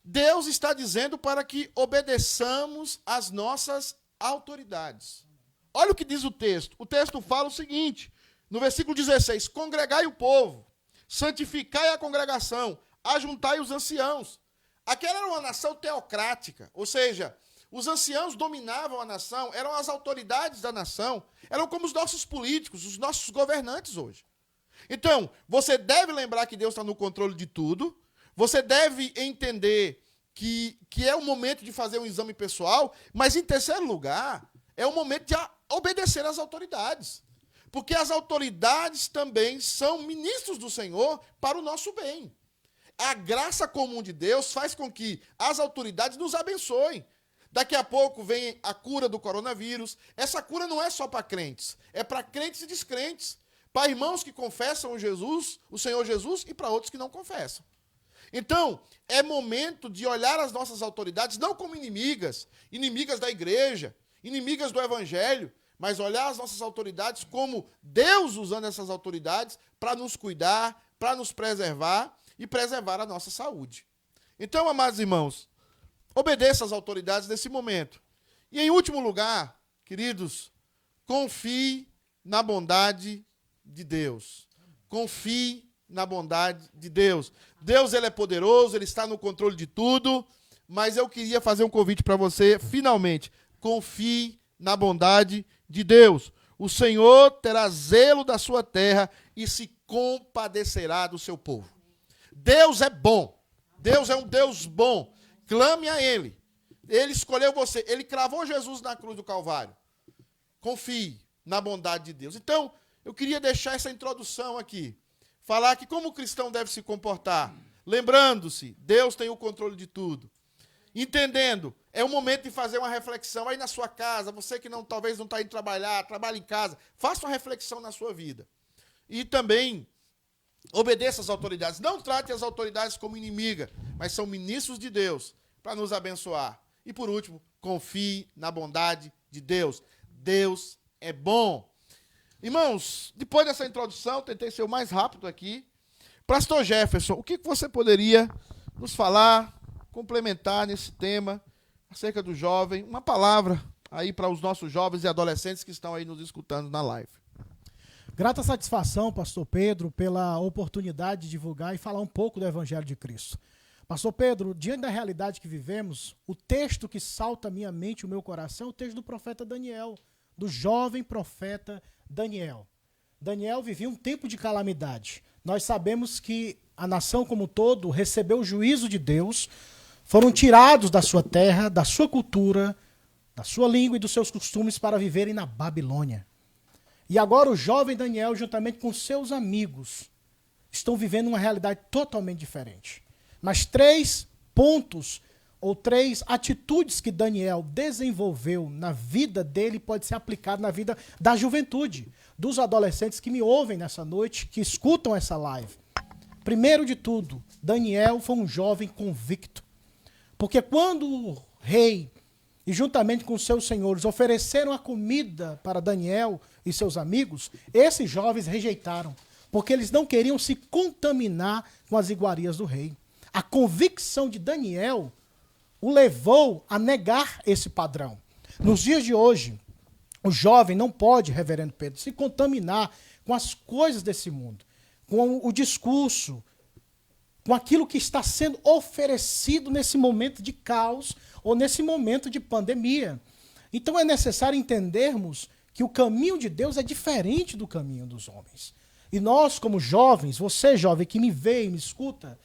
Deus está dizendo para que obedeçamos às nossas autoridades. Olha o que diz o texto. O texto fala o seguinte, no versículo 16: congregai o povo, santificai a congregação, ajuntai os anciãos. Aquela era uma nação teocrática, ou seja, os anciãos dominavam a nação, eram as autoridades da nação, eram como os nossos políticos, os nossos governantes hoje. Então, você deve lembrar que Deus está no controle de tudo, você deve entender que é o momento de fazer um exame pessoal, mas, em terceiro lugar, é o momento de obedecer às autoridades. Porque as autoridades também são ministros do Senhor para o nosso bem. A graça comum de Deus faz com que as autoridades nos abençoem. Daqui a pouco vem a cura do coronavírus. Essa cura não é só para crentes, é para crentes e descrentes. Para irmãos que confessam o Senhor Jesus, e para outros que não confessam. Então, é momento de olhar as nossas autoridades não como inimigas da igreja, inimigas do evangelho, mas olhar as nossas autoridades como Deus usando essas autoridades para nos cuidar, para nos preservar e preservar a nossa saúde. Então, amados irmãos, obedeça às autoridades nesse momento. E em último lugar, queridos, confie na bondade de Deus. Confie na bondade de Deus. Deus, ele é poderoso, ele está no controle de tudo, mas eu queria fazer um convite para você, finalmente, confie na bondade de Deus. O Senhor terá zelo da sua terra e se compadecerá do seu povo. Deus é bom. Deus é um Deus bom. Clame a Ele. Ele escolheu você. Ele cravou Jesus na cruz do Calvário. Confie na bondade de Deus. Então, eu queria deixar essa introdução aqui. Falar que como o cristão deve se comportar. Lembrando-se, Deus tem o controle de tudo. Entendendo, é o momento de fazer uma reflexão aí na sua casa. Você que talvez não está indo trabalhar, trabalha em casa. Faça uma reflexão na sua vida. E também obedeça às autoridades. Não trate as autoridades como inimiga, mas são ministros de Deus para nos abençoar. E por último, confie na bondade de Deus. Deus é bom. Irmãos, depois dessa introdução, tentei ser o mais rápido aqui. Pastor Jefferson, o que você poderia nos falar, complementar nesse tema acerca do jovem? Uma palavra aí para os nossos jovens e adolescentes que estão aí nos escutando na live. Grata satisfação, pastor Pedro, pela oportunidade de divulgar e falar um pouco do Evangelho de Cristo. Pastor Pedro, diante da realidade que vivemos, o texto que salta à minha mente e o meu coração é o texto do profeta Daniel, do jovem profeta Daniel. Daniel vivia um tempo de calamidade. Nós sabemos que a nação como um todo recebeu o juízo de Deus, foram tirados da sua terra, da sua cultura, da sua língua e dos seus costumes para viverem na Babilônia. E agora o jovem Daniel, juntamente com seus amigos, estão vivendo uma realidade totalmente diferente. Mas 3 pontos ou 3 atitudes que Daniel desenvolveu na vida dele pode ser aplicado na vida da juventude, dos adolescentes que me ouvem nessa noite, que escutam essa live. Primeiro de tudo, Daniel foi um jovem convicto. Porque quando o rei e juntamente com seus senhores ofereceram a comida para Daniel e seus amigos, esses jovens rejeitaram, porque eles não queriam se contaminar com as iguarias do rei. A convicção de Daniel o levou a negar esse padrão. Nos dias de hoje, o jovem não pode, reverendo Pedro, se contaminar com as coisas desse mundo, com o discurso, com aquilo que está sendo oferecido nesse momento de caos ou nesse momento de pandemia. Então é necessário entendermos que o caminho de Deus é diferente do caminho dos homens. E nós, como jovens, você jovem que me vê e me escuta,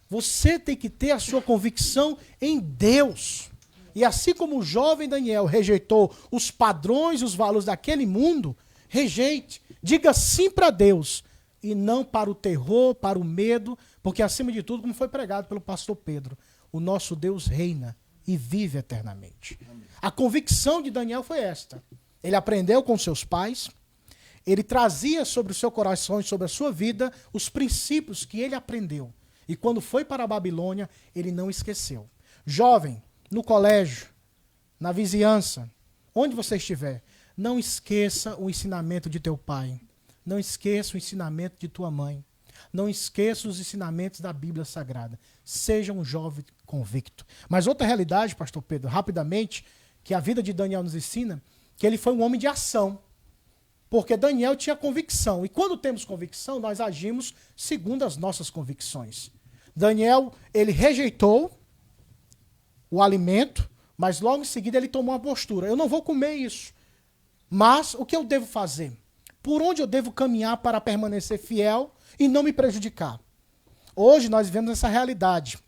você tem que ter a sua convicção em Deus. E assim como o jovem Daniel rejeitou os padrões e os valores daquele mundo, rejeite, diga sim para Deus e não para o terror, para o medo, porque acima de tudo, como foi pregado pelo pastor Pedro, o nosso Deus reina e vive eternamente. A convicção de Daniel foi esta. Ele aprendeu com seus pais, ele trazia sobre o seu coração e sobre a sua vida os princípios que ele aprendeu. E quando foi para a Babilônia, ele não esqueceu. Jovem, no colégio, na vizinhança, onde você estiver, não esqueça o ensinamento de teu pai. Não esqueça o ensinamento de tua mãe. Não esqueça os ensinamentos da Bíblia Sagrada. Seja um jovem convicto. Mas outra realidade, pastor Pedro, rapidamente, que a vida de Daniel nos ensina, que ele foi um homem de ação. Porque Daniel tinha convicção. E quando temos convicção, nós agimos segundo as nossas convicções. Daniel, ele rejeitou o alimento, mas logo em seguida ele tomou uma postura. Eu não vou comer isso. Mas o que eu devo fazer? Por onde eu devo caminhar para permanecer fiel e não me prejudicar? Hoje nós vivemos essa realidade.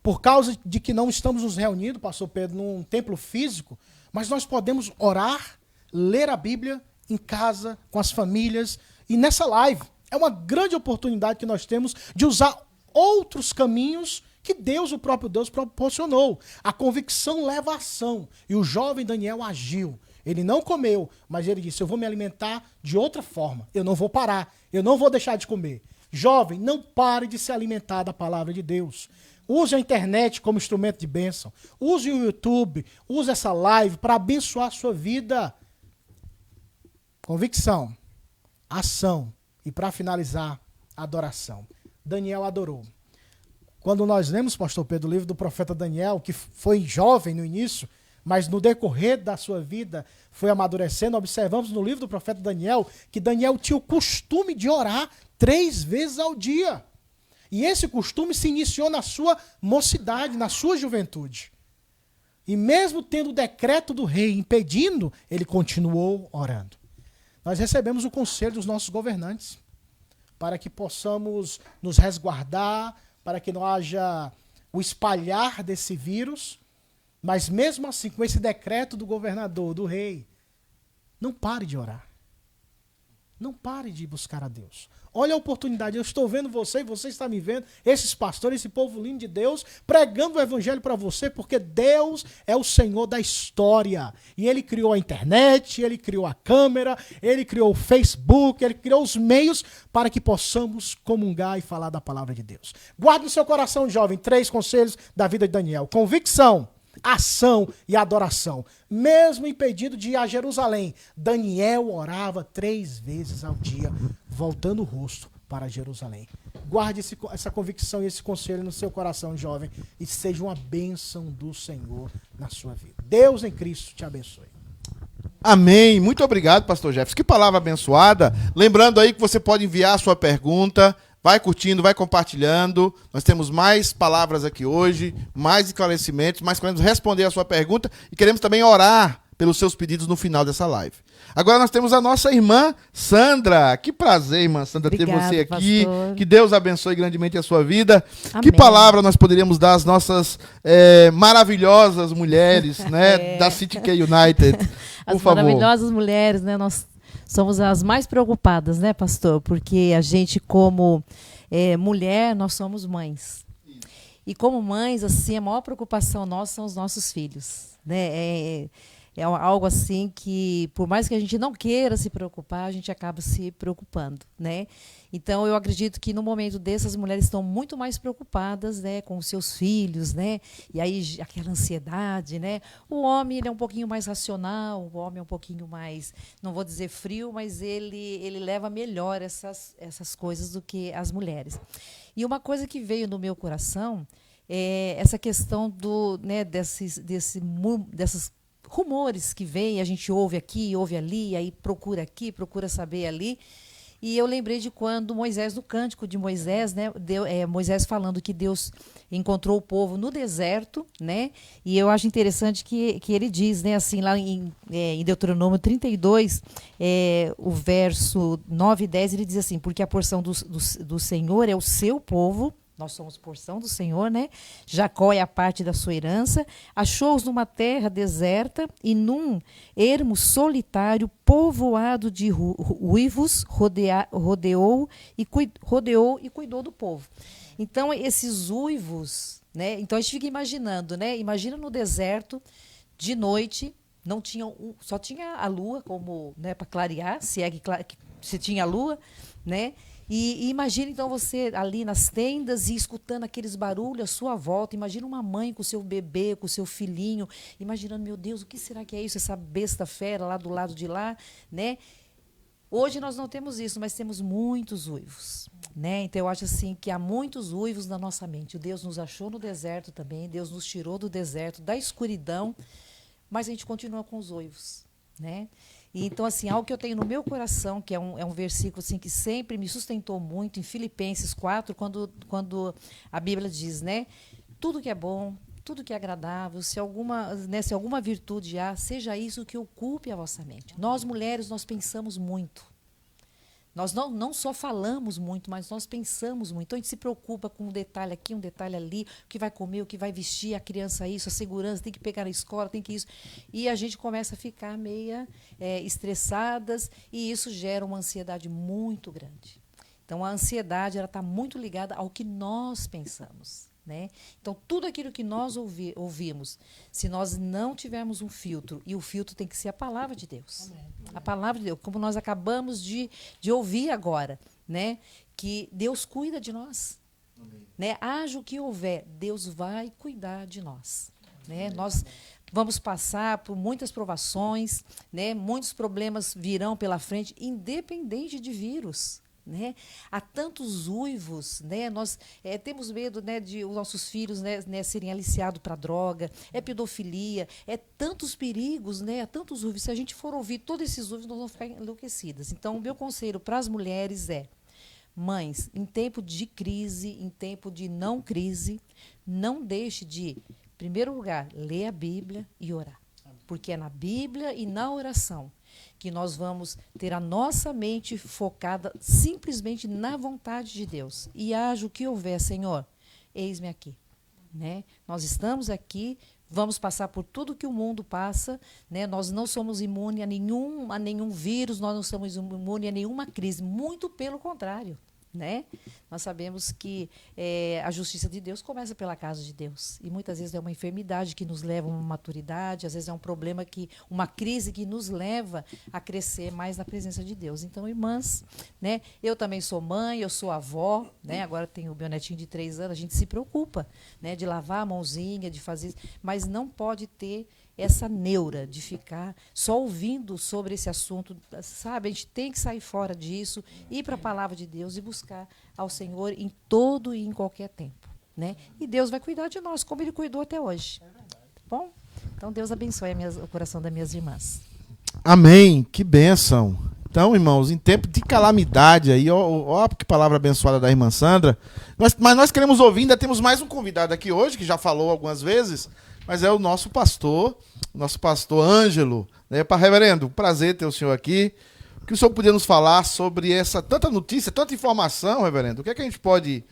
Por causa de que não estamos nos reunindo, pastor Pedro, num templo físico, mas nós podemos orar, ler a Bíblia em casa, com as famílias, e nessa live. É uma grande oportunidade que nós temos de usar outros caminhos que Deus, o próprio Deus, proporcionou. A convicção leva à ação. E o jovem Daniel agiu. Ele não comeu, mas ele disse, eu vou me alimentar de outra forma. Eu não vou parar. Eu não vou deixar de comer. Jovem, não pare de se alimentar da palavra de Deus. Use a internet como instrumento de bênção. Use o YouTube. Use essa live para abençoar a sua vida. Convicção, ação e, para finalizar, adoração. Daniel adorou. Quando nós lemos, pastor Pedro, o livro do profeta Daniel, que foi jovem no início, mas no decorrer da sua vida foi amadurecendo, observamos no livro do profeta Daniel que Daniel tinha o costume de orar 3 vezes ao dia. E esse costume se iniciou na sua mocidade, na sua juventude. E mesmo tendo o decreto do rei impedindo, ele continuou orando. Nós recebemos o conselho dos nossos governantes para que possamos nos resguardar, para que não haja o espalhar desse vírus. Mas mesmo assim, com esse decreto do governador, do rei, não pare de orar. Não pare de buscar a Deus. Olha a oportunidade, eu estou vendo você e você está me vendo, esses pastores, esse povo lindo de Deus, pregando o evangelho para você, porque Deus é o Senhor da história. E Ele criou a internet, Ele criou a câmera, Ele criou o Facebook, Ele criou os meios para que possamos comungar e falar da palavra de Deus. Guarde no seu coração, jovem, 3 conselhos da vida de Daniel. Convicção, ação e adoração. Mesmo impedido de ir a Jerusalém, Daniel orava 3 vezes ao dia, voltando o rosto para Jerusalém. Guarde essa convicção e esse conselho no seu coração, jovem, e seja uma bênção do Senhor na sua vida. Deus em Cristo te abençoe. Amém. Muito obrigado, pastor Jefferson. Que palavra abençoada. Lembrando aí que você pode enviar a sua pergunta. Vai curtindo, vai compartilhando. Nós temos mais palavras aqui hoje, mais esclarecimentos, mas queremos responder a sua pergunta e queremos também orar pelos seus pedidos no final dessa live. Agora nós temos a nossa irmã Sandra. Que prazer, irmã Sandra, ter você aqui. Pastor. Que Deus abençoe grandemente a sua vida. Amém. Que palavra nós poderíamos dar às nossas maravilhosas mulheres, né, da City K United? Por As favor. maravilhosas mulheres, né? Nós somos as mais preocupadas, né, pastor? Porque a gente, como mulher, nós somos mães. E como mães, assim, a maior preocupação nossa são os nossos filhos, né? É algo assim que, por mais que a gente não queira se preocupar, a gente acaba se preocupando, né? Então, eu acredito que no momento desse, as mulheres estão muito mais preocupadas, né, com os seus filhos, né? E aí, aquela ansiedade, né? O homem, ele é um pouquinho mais racional, o homem é um pouquinho mais, não vou dizer frio, mas ele leva melhor essas coisas do que as mulheres. E uma coisa que veio no meu coração é essa questão desses rumores que vem, a gente ouve aqui, ouve ali, aí procura aqui, procura saber ali. E eu lembrei de quando Moisés, no cântico de Moisés, né, Moisés falando que Deus encontrou o povo no deserto, né? E eu acho interessante que ele diz, né, assim, lá em Deuteronômio 32, o verso 9 e 10, ele diz assim: porque a porção do Senhor é o seu povo. Nós somos porção do Senhor, né? Jacó é a parte da sua herança. Achou-os numa terra deserta e num ermo solitário, povoado de uivos, rodeou e cuidou do povo. Então, esses uivos, né? Então, a gente fica imaginando, né? Imagina no deserto, de noite, não tinha só tinha a lua, como, né, para clarear, se tinha a lua, né? E imagina, então, você ali nas tendas e escutando aqueles barulhos à sua volta. Imagina uma mãe com o seu bebê, com o seu filhinho, imaginando, meu Deus, o que será que é isso? Essa besta fera lá do lado de lá, né? Hoje nós não temos isso, mas temos muitos uivos, né? Então, eu acho assim que há muitos uivos na nossa mente. O Deus nos achou no deserto também, Deus nos tirou do deserto, da escuridão, mas a gente continua com os uivos, né? E, então, assim, algo que eu tenho no meu coração, que é um versículo assim, que sempre me sustentou muito, em Filipenses 4, quando a Bíblia diz, né? Tudo que é bom, tudo que é agradável, se alguma virtude há, seja isso que ocupe a vossa mente. Nós, mulheres, nós pensamos muito. Nós não só falamos muito, mas nós pensamos muito. Então, a gente se preocupa com um detalhe aqui, um detalhe ali, o que vai comer, o que vai vestir, a criança isso, a segurança, tem que pegar na escola, tem que isso. E a gente começa a ficar meia estressadas e isso gera uma ansiedade muito grande. Então, a ansiedade está muito ligada ao que nós pensamos, né? Então, tudo aquilo que nós ouvimos, se nós não tivermos um filtro, e o filtro tem que ser a palavra de Deus. Amém. A palavra de Deus, como nós acabamos de ouvir agora, né? Que Deus cuida de nós. Né? Haja o que houver, Deus vai cuidar de nós. Né? Nós vamos passar por muitas provações, né? Muitos problemas virão pela frente, independente de vírus. Né? Há tantos uivos, né? Nós temos medo, né, de os nossos filhos, né, serem aliciados para droga, pedofilia, tantos perigos, né? Há tantos uivos. Se a gente for ouvir todos esses uivos, nós vamos ficar enlouquecidas. Então, o meu conselho para as mulheres é: mães, em tempo de crise, em tempo de não crise, não deixe de, em primeiro lugar, ler a Bíblia e orar. Porque é na Bíblia e na oração que nós vamos ter a nossa mente focada simplesmente na vontade de Deus. E haja o que houver, Senhor, eis-me aqui. Né? Nós estamos aqui, vamos passar por tudo que o mundo passa, né? Nós não somos imunes a nenhum vírus, nós não somos imunes a nenhuma crise, muito pelo contrário. Né? Nós sabemos que a justiça de Deus começa pela casa de Deus. E muitas vezes é uma enfermidade que nos leva a uma maturidade, às vezes é um problema, uma crise que nos leva a crescer mais na presença de Deus. Então, irmãs, né? Eu também sou mãe, eu sou avó, né? Agora tenho o meu netinho de 3 anos, a gente se preocupa, né, de lavar a mãozinha, de fazer isso, mas não pode ter essa neura de ficar só ouvindo sobre esse assunto, sabe? A gente tem que sair fora disso, ir para a palavra de Deus e buscar ao Senhor em todo e em qualquer tempo, né? E Deus vai cuidar de nós, como Ele cuidou até hoje. Tá bom? Então, Deus abençoe o coração das minhas irmãs. Amém. Que bênção. Então, irmãos, em tempo de calamidade aí, ó que palavra abençoada da irmã Sandra. Mas nós queremos ouvir, ainda temos mais um convidado aqui hoje, que já falou algumas vezes, mas é o nosso pastor Ângelo. Né? Reverendo, prazer ter o senhor aqui. O que o senhor podia nos falar sobre essa tanta notícia, tanta informação, reverendo? O que é que a gente pode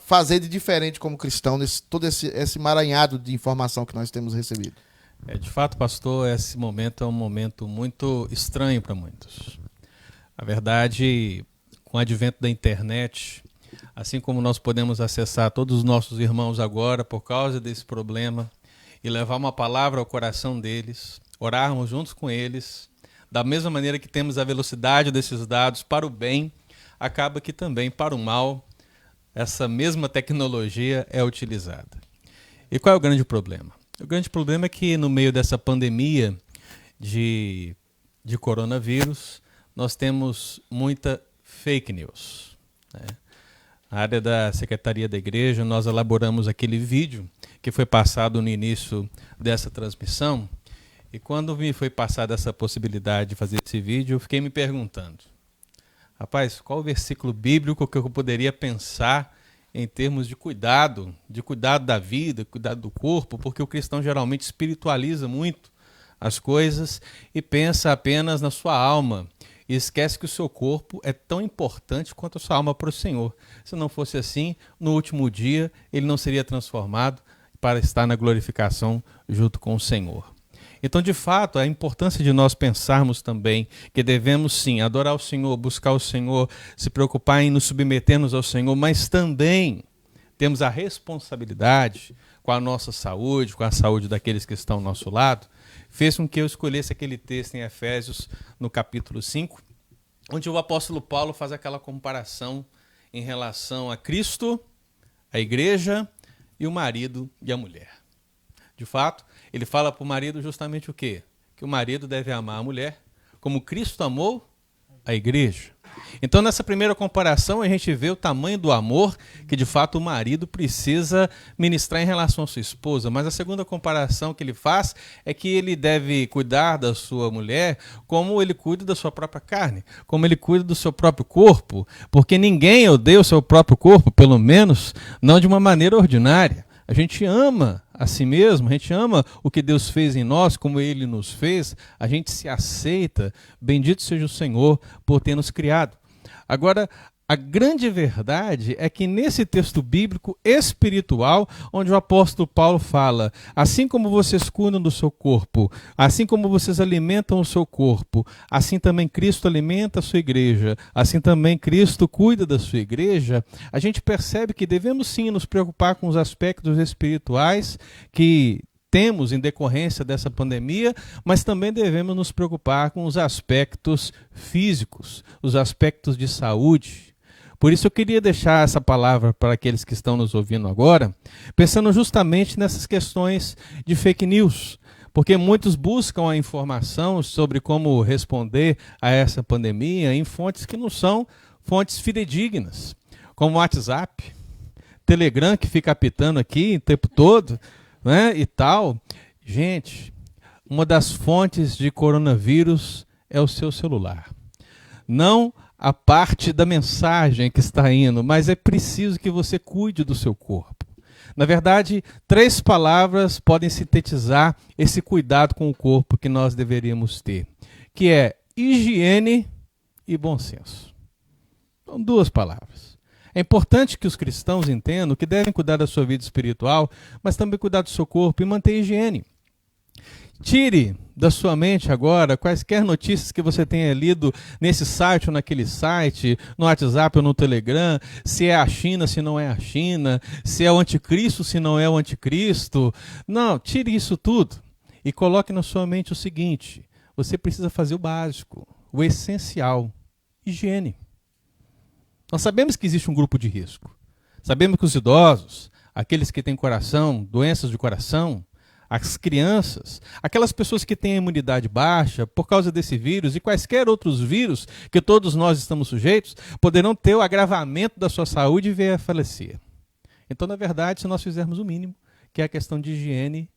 fazer de diferente como cristão nesse todo esse emaranhado de informação que nós temos recebido? De fato, pastor, esse momento é um momento muito estranho para muitos. Na verdade, com o advento da internet, assim como nós podemos acessar todos os nossos irmãos agora por causa desse problema e levar uma palavra ao coração deles, orarmos juntos com eles, da mesma maneira que temos a velocidade desses dados para o bem, acaba que também para o mal essa mesma tecnologia é utilizada. E qual é o grande problema? O grande problema é que no meio dessa pandemia de coronavírus, nós temos muita fake news, né? Na área da Secretaria da Igreja, nós elaboramos aquele vídeo que foi passado no início dessa transmissão. E quando me foi passada essa possibilidade de fazer esse vídeo, eu fiquei me perguntando: rapaz, qual o versículo bíblico que eu poderia pensar em termos de cuidado da vida, cuidado do corpo? Porque o cristão geralmente espiritualiza muito as coisas e pensa apenas na sua alma. E esquece que o seu corpo é tão importante quanto a sua alma para o Senhor. Se não fosse assim, no último dia, ele não seria transformado para estar na glorificação junto com o Senhor. Então, de fato, a importância de nós pensarmos também que devemos, sim, adorar o Senhor, buscar o Senhor, se preocupar em nos submetermos ao Senhor, mas também temos a responsabilidade com a nossa saúde, com a saúde daqueles que estão ao nosso lado, fez com que eu escolhesse aquele texto em Efésios, no capítulo 5, onde o apóstolo Paulo faz aquela comparação em relação a Cristo, a igreja e o marido e a mulher. De fato, ele fala para o marido justamente o quê? Que o marido deve amar a mulher como Cristo amou a igreja. Então, nessa primeira comparação, a gente vê o tamanho do amor que, de fato, o marido precisa ministrar em relação à sua esposa. Mas a segunda comparação que ele faz é que ele deve cuidar da sua mulher como ele cuida da sua própria carne, como ele cuida do seu próprio corpo, porque ninguém odeia o seu próprio corpo, pelo menos não de uma maneira ordinária. A gente ama a si mesmo, a gente ama o que Deus fez em nós, como Ele nos fez, a gente se aceita, bendito seja o Senhor por ter nos criado. Agora, a grande verdade é que nesse texto bíblico espiritual, onde o apóstolo Paulo fala, assim como vocês cuidam do seu corpo, assim como vocês alimentam o seu corpo, assim também Cristo alimenta a sua igreja, assim também Cristo cuida da sua igreja, a gente percebe que devemos sim nos preocupar com os aspectos espirituais que temos em decorrência dessa pandemia, mas também devemos nos preocupar com os aspectos físicos, os aspectos de saúde. Por isso eu queria deixar essa palavra para aqueles que estão nos ouvindo agora, pensando justamente nessas questões de fake news. Porque muitos buscam a informação sobre como responder a essa pandemia em fontes que não são fontes fidedignas, como o WhatsApp, Telegram, que fica apitando aqui o tempo todo, né, e tal. Gente, uma das fontes de coronavírus é o seu celular. Não a parte da mensagem que está indo, mas é preciso que você cuide do seu corpo. Na verdade, 3 palavras podem sintetizar esse cuidado com o corpo que nós deveríamos ter, que é higiene e bom senso. São 2 palavras. É importante que os cristãos entendam que devem cuidar da sua vida espiritual, mas também cuidar do seu corpo e manter a higiene. Tire da sua mente agora quaisquer notícias que você tenha lido nesse site ou naquele site, no WhatsApp ou no Telegram, se é a China, se não é a China, se é o anticristo, se não é o anticristo. Não, tire isso tudo e coloque na sua mente o seguinte: você precisa fazer o básico, o essencial, higiene. Nós sabemos que existe um grupo de risco. Sabemos que os idosos, aqueles que têm coração, doenças de coração, as crianças, aquelas pessoas que têm a imunidade baixa por causa desse vírus e quaisquer outros vírus que todos nós estamos sujeitos, poderão ter o agravamento da sua saúde e vir a falecer. Então, na verdade, se nós fizermos o mínimo, que é a questão de higiene,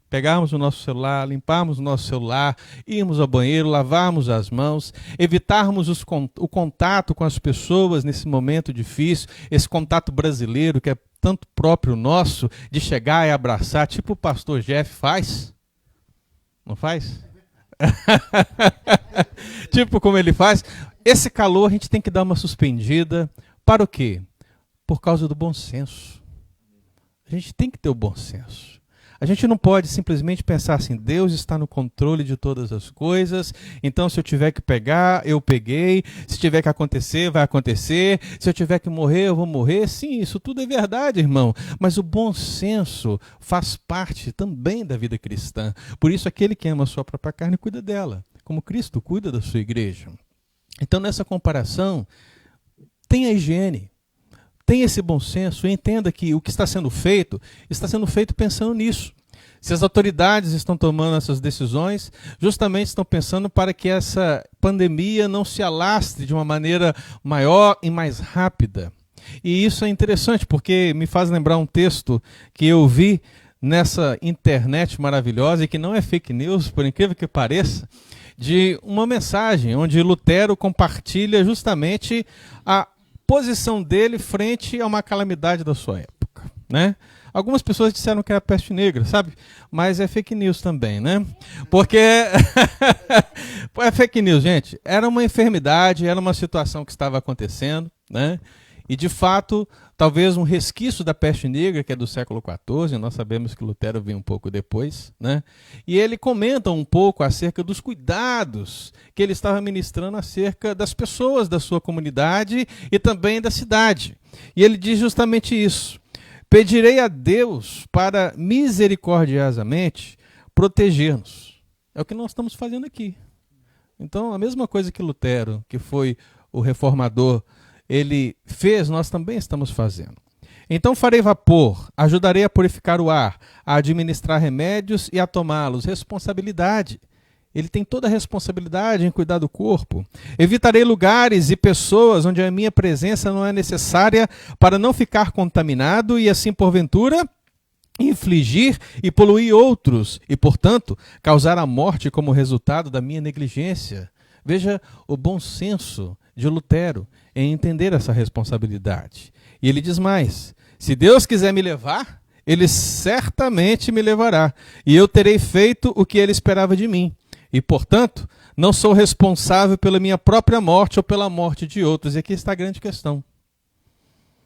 pegarmos o nosso celular, limparmos o nosso celular, irmos ao banheiro, lavarmos as mãos, evitarmos o contato com as pessoas nesse momento difícil, esse contato brasileiro que é tanto próprio nosso, de chegar e abraçar, tipo o pastor Jeff faz. Não faz? Tipo como ele faz. Esse calor a gente tem que dar uma suspendida. Para o quê? Por causa do bom senso. A gente tem que ter o bom senso. A gente não pode simplesmente pensar assim: Deus está no controle de todas as coisas, então se eu tiver que pegar, eu peguei, se tiver que acontecer, vai acontecer, se eu tiver que morrer, eu vou morrer. Sim, isso tudo é verdade, irmão, mas o bom senso faz parte também da vida cristã. Por isso, aquele que ama a sua própria carne cuida dela, como Cristo cuida da sua igreja. Então, nessa comparação, tenha higiene. Tenha esse bom senso e entenda que o que está sendo feito pensando nisso. Se as autoridades estão tomando essas decisões, justamente estão pensando para que essa pandemia não se alastre de uma maneira maior e mais rápida. E isso é interessante porque me faz lembrar um texto que eu vi nessa internet maravilhosa e que não é fake news, por incrível que pareça, de uma mensagem onde Lutero compartilha justamente a posição dele frente a uma calamidade da sua época, né? Algumas pessoas disseram que era peste negra, sabe? Mas é fake news também, né? Porque é fake news, gente. Era uma enfermidade, era uma situação que estava acontecendo, né? E, de fato, talvez um resquício da peste negra, que é do século XIV, nós sabemos que Lutero veio um pouco depois, né? E ele comenta um pouco acerca dos cuidados que ele estava ministrando acerca das pessoas da sua comunidade e também da cidade. E ele diz justamente isso: pedirei a Deus para misericordiosamente proteger-nos. É o que nós estamos fazendo aqui. Então, a mesma coisa que Lutero, que foi o reformador, ele fez, nós também estamos fazendo. Então farei vapor, ajudarei a purificar o ar, a administrar remédios e a tomá-los. Responsabilidade. Ele tem toda a responsabilidade em cuidar do corpo. Evitarei lugares e pessoas onde a minha presença não é necessária para não ficar contaminado e assim, porventura, infligir e poluir outros e, portanto, causar a morte como resultado da minha negligência. Veja o bom senso de Lutero em entender essa responsabilidade. E ele diz mais: se Deus quiser me levar, ele certamente me levará, e eu terei feito o que ele esperava de mim. E, portanto, não sou responsável pela minha própria morte ou pela morte de outros. E aqui está a grande questão.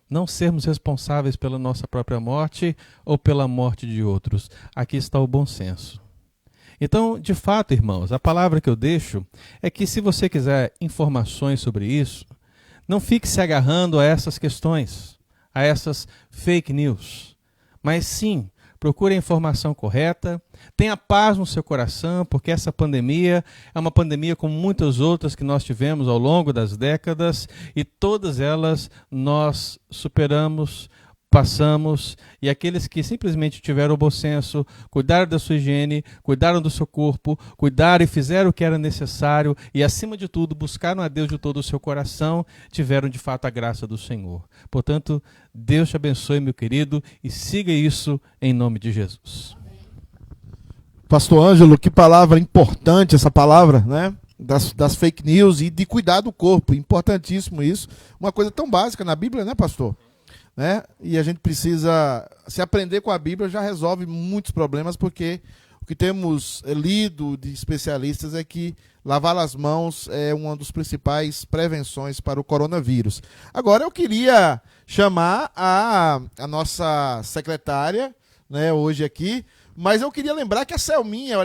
Não sermos responsáveis pela nossa própria morte ou pela morte de outros. Aqui está o bom senso. Então, de fato, irmãos, a palavra que eu deixo é que, se você quiser informações sobre isso, não fique se agarrando a essas questões, a essas fake news. Mas sim, procure a informação correta, tenha paz no seu coração, porque essa pandemia é uma pandemia como muitas outras que nós tivemos ao longo das décadas, e todas elas nós superamos passamos, e aqueles que simplesmente tiveram o bom senso, cuidaram da sua higiene, cuidaram do seu corpo, cuidaram e fizeram o que era necessário e, acima de tudo, buscaram a Deus de todo o seu coração, tiveram de fato a graça do Senhor. Portanto, Deus te abençoe, meu querido, e siga isso em nome de Jesus. Pastor Ângelo, que palavra importante essa palavra, né? Das fake news e de cuidar do corpo. Importantíssimo isso. Uma coisa tão básica na Bíblia, né, pastor? Né? E a gente precisa se aprender com a Bíblia, já resolve muitos problemas, porque o que temos lido de especialistas é que lavar as mãos é uma das principais prevenções para o coronavírus. Agora eu queria chamar a nossa secretária, né, hoje aqui, mas eu queria lembrar que a Selminha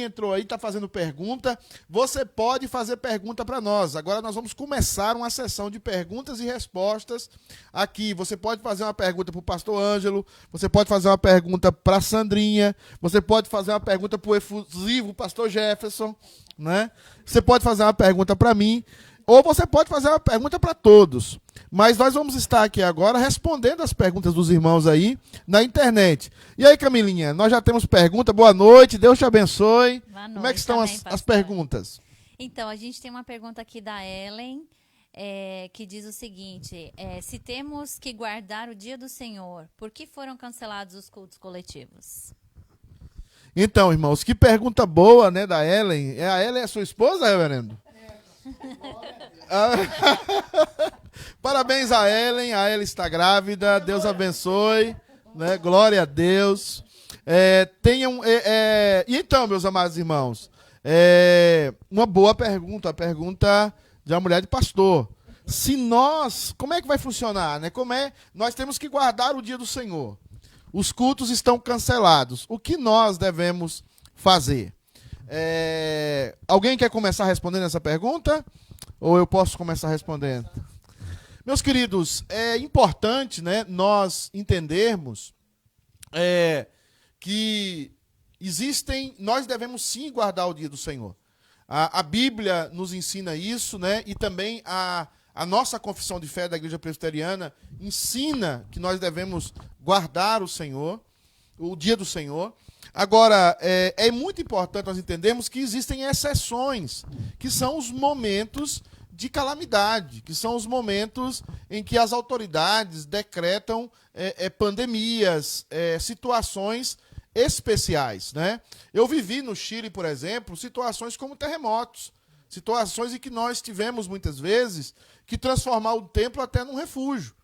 entrou aí, está fazendo pergunta. Você pode fazer pergunta para nós. Agora nós vamos começar uma sessão de perguntas e respostas aqui. Você pode fazer uma pergunta para o pastor Ângelo, você pode fazer uma pergunta para a Sandrinha, você pode fazer uma pergunta para o efusivo pastor Jefferson, né? Você pode fazer uma pergunta para mim, ou você pode fazer uma pergunta para todos. Mas nós vamos estar aqui agora respondendo as perguntas dos irmãos aí na internet. E aí, Camilinha, nós já temos pergunta. Boa noite, Deus te abençoe. Boa noite. Como é que estão também, as pastor. perguntas? Então, a gente tem uma pergunta aqui da Ellen, que diz o seguinte: se temos que guardar o dia do Senhor, por que foram cancelados os cultos coletivos? Então, irmãos, que pergunta boa, né, da Ellen. A Ellen é sua esposa, reverendo? Parabéns a Ellen está grávida, Deus abençoe, né? Glória a Deus. E então, meus amados irmãos, uma boa pergunta, a pergunta de uma mulher de pastor. Como é que vai funcionar, né? Nós temos que guardar o dia do Senhor. Os cultos estão cancelados. O que nós devemos fazer? Alguém quer começar respondendo essa pergunta? Ou eu posso começar respondendo? Meus queridos, é importante, né, nós entendermos que nós devemos sim guardar o dia do Senhor. A Bíblia nos ensina isso, né, e também a nossa confissão de fé da Igreja Presbiteriana ensina que nós devemos guardar o dia do Senhor. Agora, é muito importante nós entendermos que existem exceções, que são os momentos de calamidade, que são os momentos em que as autoridades decretam pandemias, situações especiais, né? Eu vivi no Chile, por exemplo, situações como terremotos, situações em que nós tivemos, muitas vezes, que transformar o templo até num refúgio.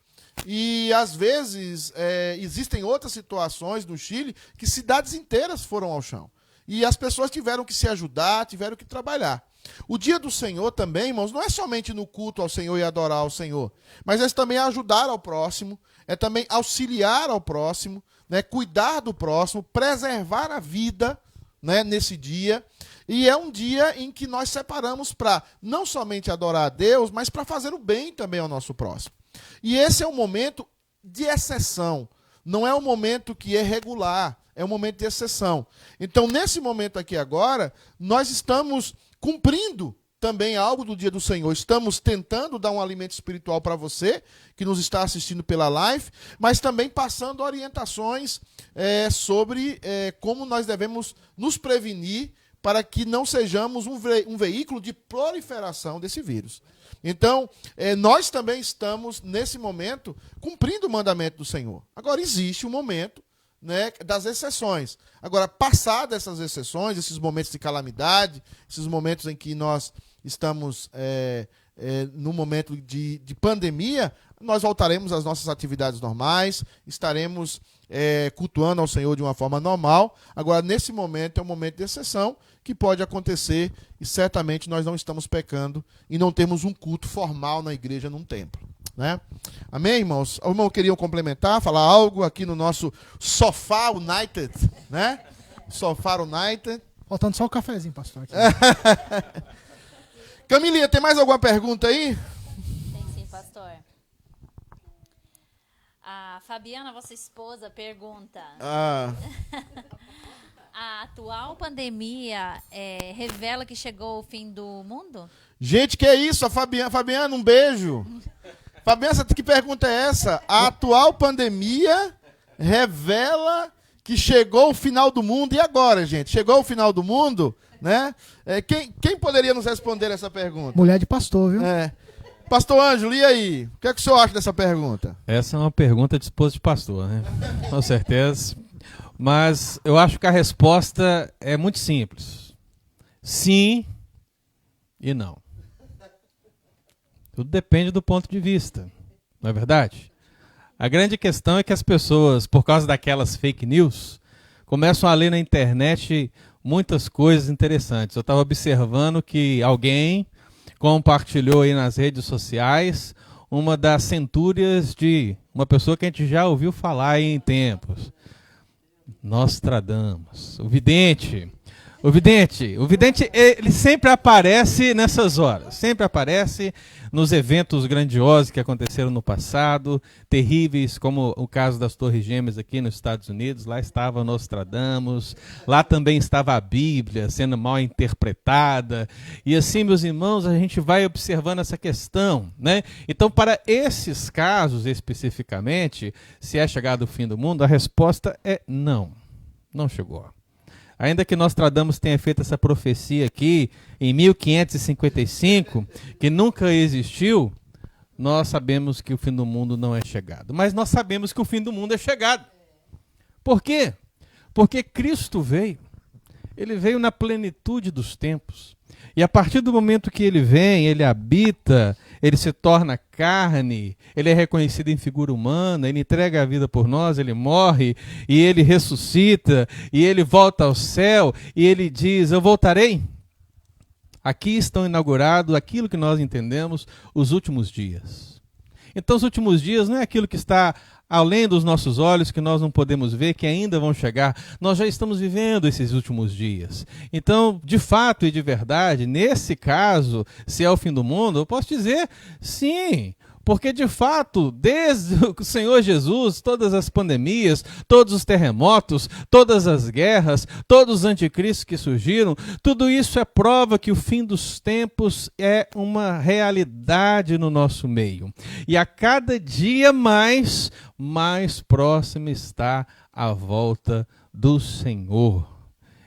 E, às vezes, existem outras situações no Chile que cidades inteiras foram ao chão. E as pessoas tiveram que se ajudar, tiveram que trabalhar. O dia do Senhor também, irmãos, não é somente no culto ao Senhor e adorar ao Senhor, mas é também ajudar ao próximo, é também auxiliar ao próximo, né, cuidar do próximo, preservar a vida, né, nesse dia. E é um dia em que nós separamos para não somente adorar a Deus, mas para fazer o bem também ao nosso próximo. E esse é um momento de exceção, não é um momento que é regular, é um momento de exceção. Então, nesse momento aqui agora, nós estamos cumprindo também algo do dia do Senhor. Estamos tentando dar um alimento espiritual para você, que nos está assistindo pela live, mas também passando orientações sobre como nós devemos nos prevenir para que não sejamos um veículo de proliferação desse vírus. Então, nós também estamos, nesse momento, cumprindo o mandamento do Senhor. Agora, existe um momento, né, das exceções. Agora, passadas essas exceções, esses momentos de calamidade, esses momentos em que nós estamos no momento de pandemia, nós voltaremos às nossas atividades normais, estaremos cultuando ao Senhor de uma forma normal. Agora, nesse momento, é um momento de exceção que pode acontecer e certamente nós não estamos pecando e não temos um culto formal na igreja, num templo. Né? Amém, irmãos? O irmão queria complementar, falar algo aqui no nosso Sofá United, né? Sofá United. Faltando só o cafezinho, pastor. Aqui. Camilinha, tem mais alguma pergunta aí? Tem sim, pastor. A Fabiana, vossa esposa, pergunta: a atual pandemia revela que chegou o fim do mundo? Gente, que é isso? A Fabiana, um beijo. Fabiana, que pergunta é essa? A atual pandemia revela que chegou o final do mundo. E agora, gente? Chegou o final do mundo? Né? Quem poderia nos responder essa pergunta? Mulher de pastor, viu? Pastor Ângelo, e aí? O que é que o senhor acha dessa pergunta? Essa é uma pergunta de esposa de pastor, né? Com certeza. Mas eu acho que a resposta é muito simples. Sim e não. Tudo depende do ponto de vista, não é verdade? A grande questão é que as pessoas, por causa daquelas fake news, começam a ler na internet muitas coisas interessantes. Eu estava observando que alguém compartilhou aí nas redes sociais uma das centúrias de uma pessoa que a gente já ouviu falar aí em tempos. Nostradamus, o vidente. O vidente, ele sempre aparece nessas horas, sempre aparece nos eventos grandiosos que aconteceram no passado, terríveis, como o caso das Torres Gêmeas aqui nos Estados Unidos. Lá estava Nostradamus, lá também estava a Bíblia sendo mal interpretada, e assim, meus irmãos, a gente vai observando essa questão, né? Então, para esses casos especificamente, se é chegado o fim do mundo, a resposta é não, não chegou. Ainda que Nostradamus tenha feito essa profecia aqui em 1555, que nunca existiu, nós sabemos que o fim do mundo não é chegado. Mas nós sabemos que o fim do mundo é chegado. Por quê? Porque Cristo veio. Ele veio na plenitude dos tempos. E a partir do momento que ele vem, ele habita, ele se torna carne, ele é reconhecido em figura humana, ele entrega a vida por nós, ele morre, e ele ressuscita, e ele volta ao céu, e ele diz, eu voltarei. Aqui estão inaugurados aquilo que nós entendemos, os últimos dias. Então os últimos dias não é aquilo que está além dos nossos olhos, que nós não podemos ver, que ainda vão chegar. Nós já estamos vivendo esses últimos dias. Então, de fato e de verdade, nesse caso, se é o fim do mundo, eu posso dizer sim. Porque, de fato, desde o Senhor Jesus, todas as pandemias, todos os terremotos, todas as guerras, todos os anticristos que surgiram, tudo isso é prova que o fim dos tempos é uma realidade no nosso meio. E a cada dia mais próximo está a volta do Senhor.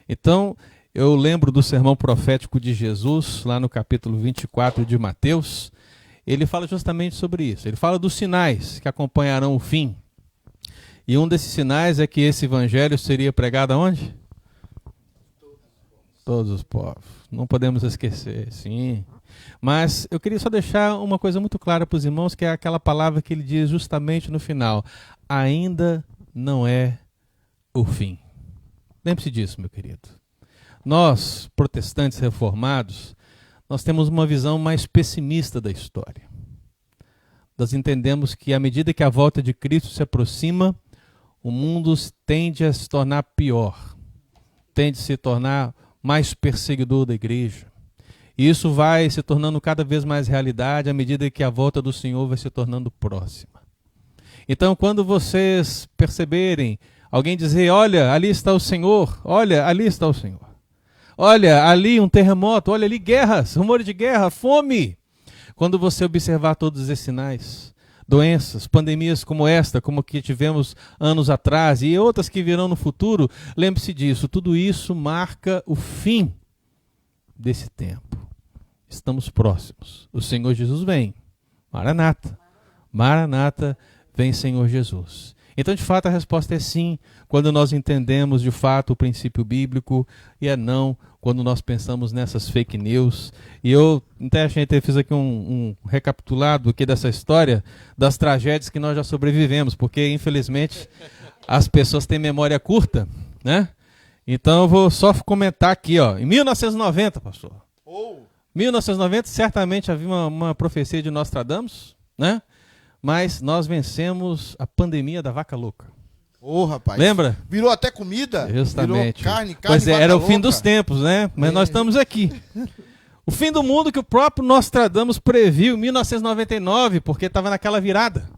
Então, eu lembro do sermão profético de Jesus, lá no capítulo 24 de Mateus. Ele fala justamente sobre isso. Ele fala dos sinais que acompanharão o fim. E um desses sinais é que esse evangelho seria pregado aonde? Todos os povos. Não podemos esquecer, sim. Mas eu queria só deixar uma coisa muito clara para os irmãos, que é aquela palavra que ele diz justamente no final. Ainda não é o fim. Lembre-se disso, meu querido. Nós, protestantes reformados, nós temos uma visão mais pessimista da história. Nós entendemos que à medida que a volta de Cristo se aproxima, o mundo tende a se tornar pior, tende a se tornar mais perseguidor da igreja. E isso vai se tornando cada vez mais realidade à medida que a volta do Senhor vai se tornando próxima. Então, quando vocês perceberem alguém dizer, olha, ali está o Senhor, olha, ali está o Senhor. Olha, ali um terremoto, olha ali guerras, rumores de guerra, fome. Quando você observar todos esses sinais, doenças, pandemias como esta, como que tivemos anos atrás e outras que virão no futuro, lembre-se disso, tudo isso marca o fim desse tempo. Estamos próximos. O Senhor Jesus vem. Maranata. Maranata, vem Senhor Jesus. Então, de fato, a resposta é sim, quando nós entendemos, de fato, o princípio bíblico, e é não, quando nós pensamos nessas fake news. E eu até fiz aqui um recapitulado aqui dessa história, das tragédias que nós já sobrevivemos, porque, infelizmente, as pessoas têm memória curta, né? Então, eu vou só comentar aqui, ó, em 1990, pastor. 1990, certamente havia uma profecia de Nostradamus, né? Mas nós vencemos a pandemia da vaca louca. Rapaz. Lembra? Virou até comida. Justamente. Virou carne, pois é, era o fim louca. dos tempos, né? Mas nós estamos aqui. O fim do mundo que o próprio Nostradamus previu em 1999, porque estava naquela virada.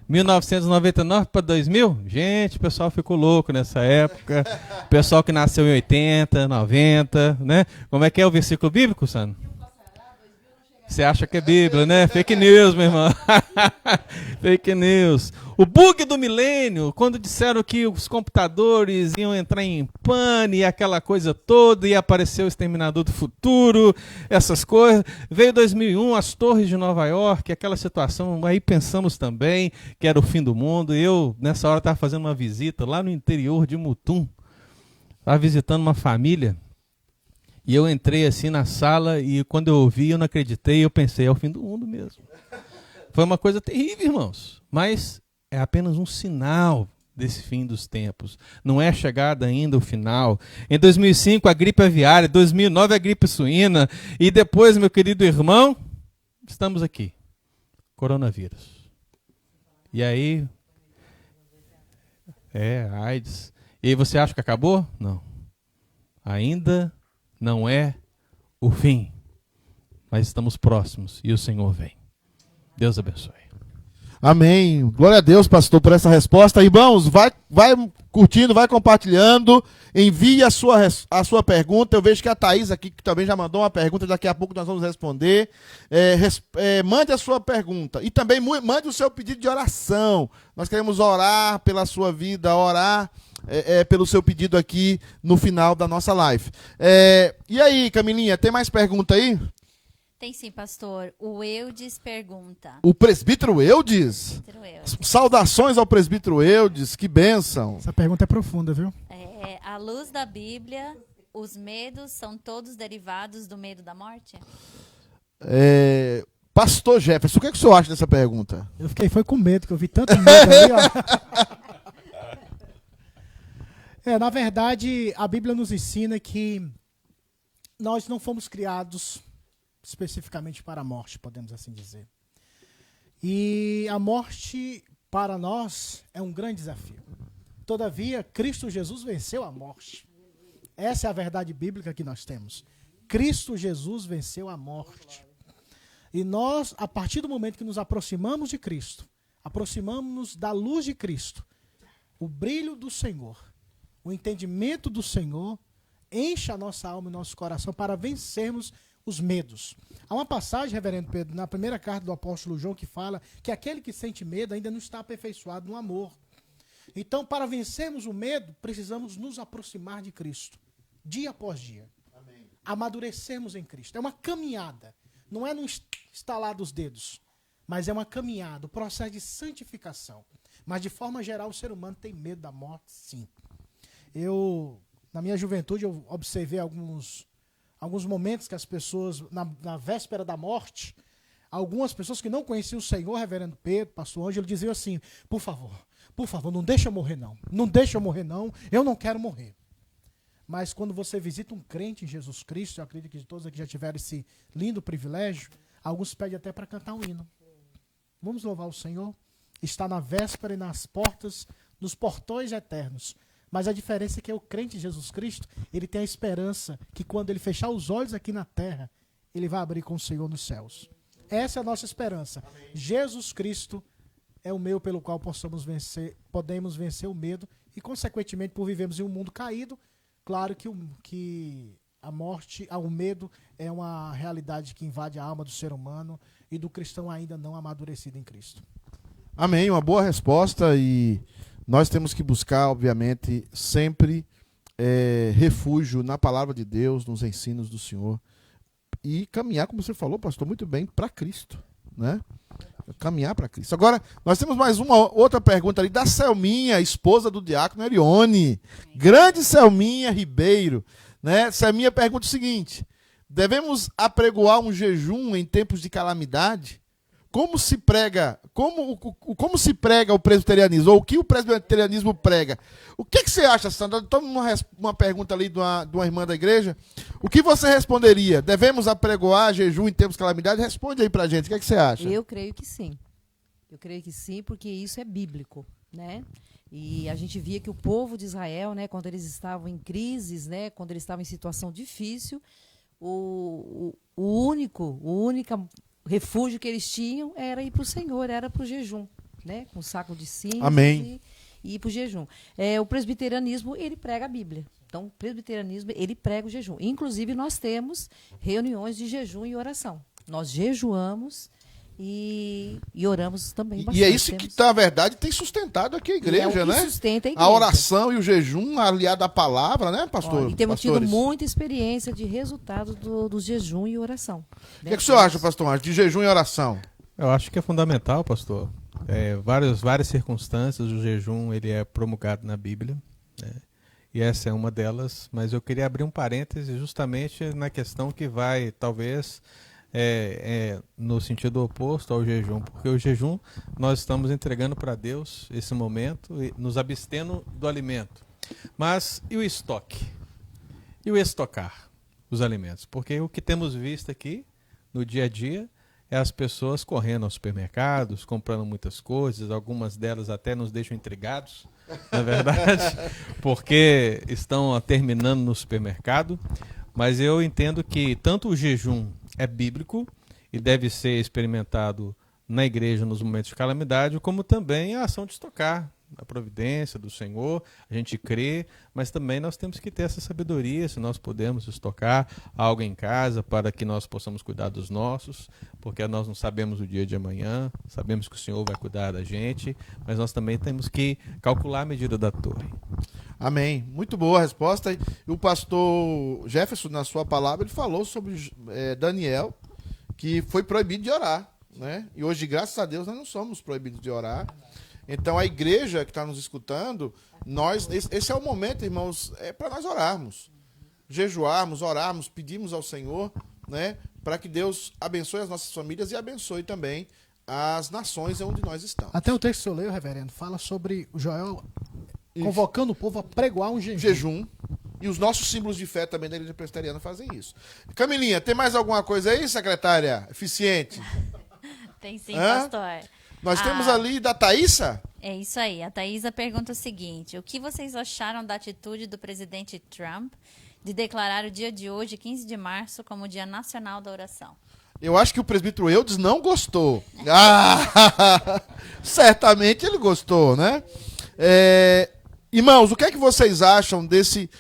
1999 para 2000. Gente, o pessoal ficou louco nessa época. O pessoal que nasceu em 80, 90, né? Como é que é o versículo bíblico, Sandro? Você acha que é Bíblia, né? Fake news, meu irmão. Fake news. O bug do milênio, quando disseram que os computadores iam entrar em pane e aquela coisa toda, ia aparecer o Exterminador do Futuro, essas coisas. Veio 2001, as torres de Nova York, aquela situação, aí pensamos também que era o fim do mundo. Eu, nessa hora, estava fazendo uma visita lá no interior de Mutum. Estava visitando uma família. E eu entrei assim na sala e quando eu ouvi, eu não acreditei, eu pensei, é o fim do mundo mesmo. Foi uma coisa terrível, irmãos, mas é apenas um sinal desse fim dos tempos. Não é chegada ainda o final. Em 2005, a gripe aviária, 2009, a gripe suína, e depois, meu querido irmão, estamos aqui. Coronavírus. E aí, AIDS. E aí você acha que acabou? Não. Ainda não é o fim, mas estamos próximos e o Senhor vem. Deus abençoe. Amém. Glória a Deus, pastor, por essa resposta. Irmãos, vai curtindo, vai compartilhando, envie a sua pergunta. Eu vejo que a Thaís aqui que também já mandou uma pergunta, daqui a pouco nós vamos responder. Mande a sua pergunta e também mande o seu pedido de oração. Nós queremos orar pela sua vida, orar pelo seu pedido aqui no final da nossa live. E aí, Camilinha, tem mais pergunta aí? Tem sim, pastor. O Eudes pergunta. O presbítero Eudes? Saudações ao presbítero Eudes, que bênção. Essa pergunta é profunda, viu? À luz da Bíblia, os medos são todos derivados do medo da morte? Pastor Jefferson, o que o senhor acha dessa pergunta? Eu foi com medo, que eu vi tanto medo ali, ó. Na verdade, a Bíblia nos ensina que nós não fomos criados especificamente para a morte, podemos assim dizer. E a morte, para nós, é um grande desafio. Todavia, Cristo Jesus venceu a morte. Essa é a verdade bíblica que nós temos. Cristo Jesus venceu a morte. E nós, a partir do momento que nos aproximamos de Cristo, aproximamos-nos da luz de Cristo, o brilho do Senhor, o entendimento do Senhor, enche a nossa alma e nosso coração para vencermos os medos. Há uma passagem, reverendo Pedro, na primeira carta do apóstolo João, que fala que aquele que sente medo ainda não está aperfeiçoado no amor. Então, para vencermos o medo, precisamos nos aproximar de Cristo, dia após dia. Amém. Amadurecermos em Cristo. É uma caminhada. Não é no estalar dos dedos, mas é uma caminhada, o processo de santificação. Mas, de forma geral, o ser humano tem medo da morte, sim. Na minha juventude, eu observei alguns momentos que as pessoas, na véspera da morte, algumas pessoas que não conheciam o Senhor, reverendo Pedro, pastor Ângelo, diziam assim, por favor, não deixa eu morrer não. Não deixa eu morrer não, eu não quero morrer. Mas quando você visita um crente em Jesus Cristo, eu acredito que todos aqui já tiveram esse lindo privilégio, alguns pedem até para cantar um hino. Vamos louvar o Senhor? Está na véspera e nas portas, nos portões eternos. Mas a diferença é que o crente em Jesus Cristo, ele tem a esperança que quando ele fechar os olhos aqui na terra, ele vai abrir com o Senhor nos céus. Essa é a nossa esperança. Amém. Jesus Cristo é o meio pelo qual podemos vencer o medo e, consequentemente, por vivermos em um mundo caído, claro que a morte, o medo é uma realidade que invade a alma do ser humano e do cristão ainda não amadurecido em Cristo. Amém, uma boa resposta e nós temos que buscar, obviamente, sempre refúgio na palavra de Deus, nos ensinos do Senhor e caminhar, como você falou, pastor, muito bem, para Cristo, né? Caminhar para Cristo. Agora, nós temos mais uma outra pergunta ali da Selminha, esposa do diácono Erione. Grande Selminha Ribeiro, né? Selminha pergunta o seguinte: devemos apregoar um jejum em tempos de calamidade? Como se prega o presbiterianismo? Ou o que o presbiterianismo prega? O que você acha, Sandra? Toma uma pergunta ali de uma irmã da igreja. O que você responderia? Devemos apregoar jejum em tempos de calamidade? Responde aí pra gente. O que você acha? Eu creio que sim. Eu creio que sim, porque isso é bíblico, né? E a gente via que o povo de Israel, né, quando eles estavam em crises, né, quando eles estavam em situação difícil, o único refúgio que eles tinham era ir para o Senhor, era para o jejum, né? Com um saco de cinza. Amém. E ir para o jejum. O presbiterianismo, ele prega a Bíblia. Então, o presbiterianismo, ele prega o jejum. Inclusive, nós temos reuniões de jejum e oração. Nós jejuamos e oramos também E bastante. é isso que, na verdade, tem sustentado aqui a igreja, o que né? sustenta a igreja. A oração e o jejum aliado à palavra, né, pastor? E temos tido pastores? muita experiência de resultado do jejum e oração. O que o senhor acha, pastor Márcio, de jejum e oração? Eu acho que é fundamental, pastor. Várias circunstâncias, o jejum ele é promulgado na Bíblia, né? E essa é uma delas, mas eu queria abrir um parêntese justamente na questão que vai, talvez, no sentido oposto ao jejum, porque o jejum nós estamos entregando para Deus esse momento e nos abstendo do alimento. Mas e o estoque? E o estocar os alimentos? Porque o que temos visto aqui no dia a dia é as pessoas correndo aos supermercados, comprando muitas coisas, algumas delas até nos deixam intrigados, na verdade, porque estão terminando no supermercado. Mas eu entendo que tanto o jejum é bíblico e deve ser experimentado na igreja nos momentos de calamidade, como também a ação de estocar, a providência do Senhor, a gente crê, mas também nós temos que ter essa sabedoria, se nós podemos estocar algo em casa para que nós possamos cuidar dos nossos, porque nós não sabemos o dia de amanhã, sabemos que o Senhor vai cuidar da gente, mas nós também temos que calcular a medida da torre. Amém. Muito boa a resposta. E o pastor Jefferson, na sua palavra, ele falou sobre Daniel, que foi proibido de orar, né? E hoje, graças a Deus, nós não somos proibidos de orar. Então, a igreja que está nos escutando, esse é o momento, irmãos, para nós orarmos. Jejuarmos, orarmos, pedimos ao Senhor, né, para que Deus abençoe as nossas famílias e abençoe também as nações onde nós estamos. Até o texto que eu leio, reverendo, fala sobre o Joel convocando o povo a pregoar um jejum. E os nossos símbolos de fé também da igreja presbiteriana fazem isso. Camilinha, tem mais alguma coisa aí, secretária? Eficiente? Tem sim, pastor. Nós temos ali da Thaísa? É isso aí. A Thaísa pergunta o seguinte: o que vocês acharam da atitude do presidente Trump de declarar o dia de hoje, 15 de março, como o Dia Nacional da Oração? Eu acho que o presbítero Eudes não gostou. Certamente ele gostou, né? Irmãos, o que é que vocês acham desse...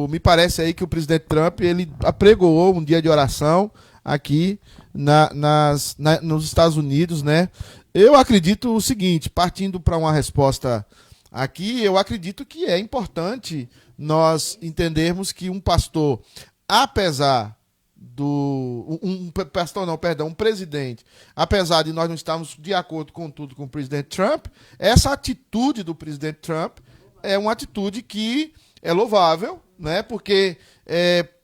me parece aí que o presidente Trump ele apregoou um dia de oração aqui nos Estados Unidos, né? Eu acredito o seguinte, partindo para uma resposta aqui, eu acredito que é importante nós entendermos que um pastor, apesar um presidente, apesar de nós não estarmos de acordo com tudo com o presidente Trump, essa atitude do presidente Trump é uma atitude que é louvável, né? Porque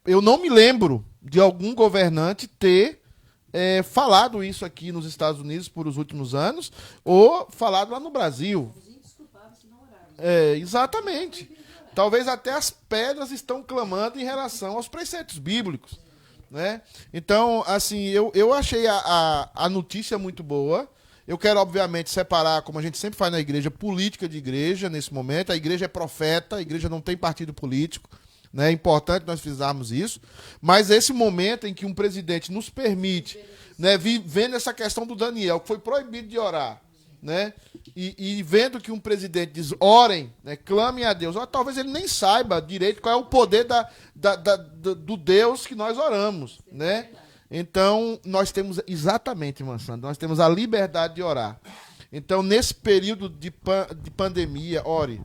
eu não me lembro de algum governante ter falado isso aqui nos Estados Unidos por os últimos anos, ou falado lá no Brasil. Exatamente. Talvez até as pedras estão clamando em relação aos preceitos bíblicos, né? Então, assim, eu achei a notícia muito boa. Eu quero, obviamente, separar, como a gente sempre faz na igreja, política de igreja nesse momento. A igreja é profeta, a igreja não tem partido político, né? É importante nós fizermos isso. Mas esse momento em que um presidente nos permite, né, vendo essa questão do Daniel, que foi proibido de orar, né? E vendo que um presidente diz, orem, né, clamem a Deus. Talvez ele nem saiba direito qual é o poder do Deus que nós oramos, né? Então, nós temos, exatamente, irmã Sandra, nós temos a liberdade de orar. Então, nesse período de pandemia, ore.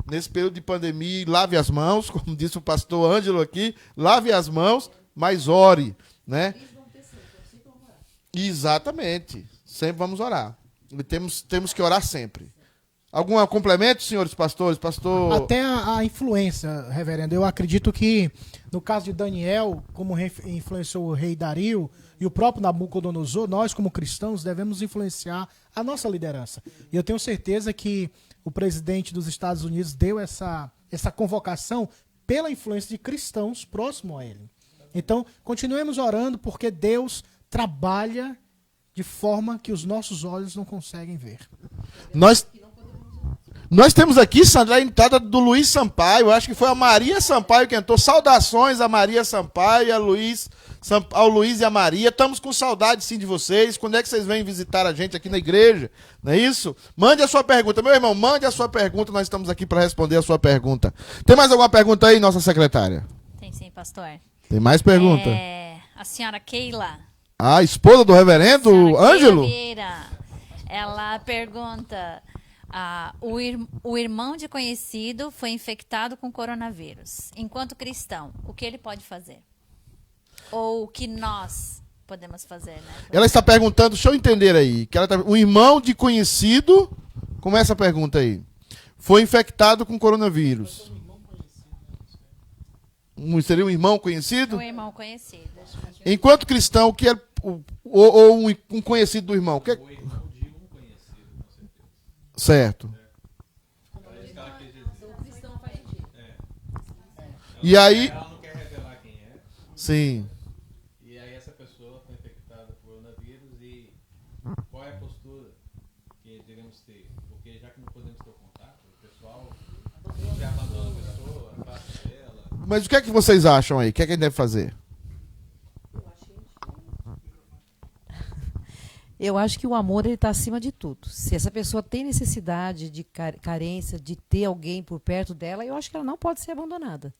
Nesse período de pandemia, lave as mãos, como disse o pastor Ângelo aqui, lave as mãos, mas ore, né? Exatamente. Sempre vamos orar. E temos que orar sempre. Algum complemento, senhores pastores? Pastor... Até a influência, reverendo. Eu acredito que, no caso de Daniel, como influenciou o rei Dario e o próprio Nabucodonosor, nós, como cristãos, devemos influenciar a nossa liderança. E eu tenho certeza que o presidente dos Estados Unidos deu essa convocação pela influência de cristãos próximos a ele. Então, continuemos orando, porque Deus trabalha de forma que os nossos olhos não conseguem ver. Nós temos aqui, Sandra, a entrada do Luiz Sampaio. Eu acho que foi a Maria Sampaio que entrou. Saudações a Maria Sampaio, ao Luiz e a Maria. Estamos com saudade, sim, de vocês. Quando é que vocês vêm visitar a gente aqui na igreja? Não é isso? Mande a sua pergunta. Meu irmão, mande a sua pergunta. Nós estamos aqui para responder a sua pergunta. Tem mais alguma pergunta aí, nossa secretária? Tem sim, pastor. Tem mais pergunta? A senhora Keila. A esposa do reverendo Senhora Ângelo? Vieira, ela pergunta: o irmão de conhecido foi infectado com coronavírus. Enquanto cristão, o que ele pode fazer? Ou o que nós podemos fazer, né? Ela está perguntando, deixa eu entender aí, que o irmão de conhecido, como é essa pergunta aí? Foi infectado com coronavírus. Seria um irmão conhecido? Um irmão conhecido. Enquanto cristão, o que é ou um conhecido do irmão? Que é... Certo. E aí? Ela não quer revelar quem é. Sim. E aí essa pessoa foi infectada por coronavírus e qual é a postura que devemos ter? Porque já que não podemos ter o contato, o pessoal sempre abandona a pessoa, afasta dela. Mas o que é que vocês acham aí? O que é que a gente deve fazer? Eu acho que o amor ele está acima de tudo. Se essa pessoa tem necessidade de carência, de ter alguém por perto dela, eu acho que ela não pode ser abandonada.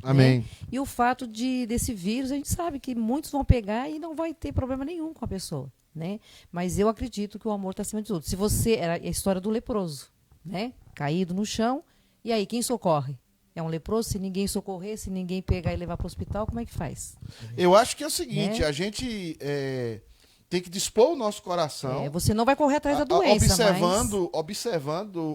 Amém. Né? E o fato desse vírus, a gente sabe que muitos vão pegar e não vai ter problema nenhum com a pessoa. Né? Mas eu acredito que o amor está acima de tudo. Se você... Era a história do leproso, né? Caído no chão, e aí quem socorre? É um leproso? Se ninguém socorrer, se ninguém pegar e levar para o hospital, como é que faz? Eu acho que é o seguinte, Né? a gente tem que dispor o nosso coração. Você não vai correr atrás da doença, observando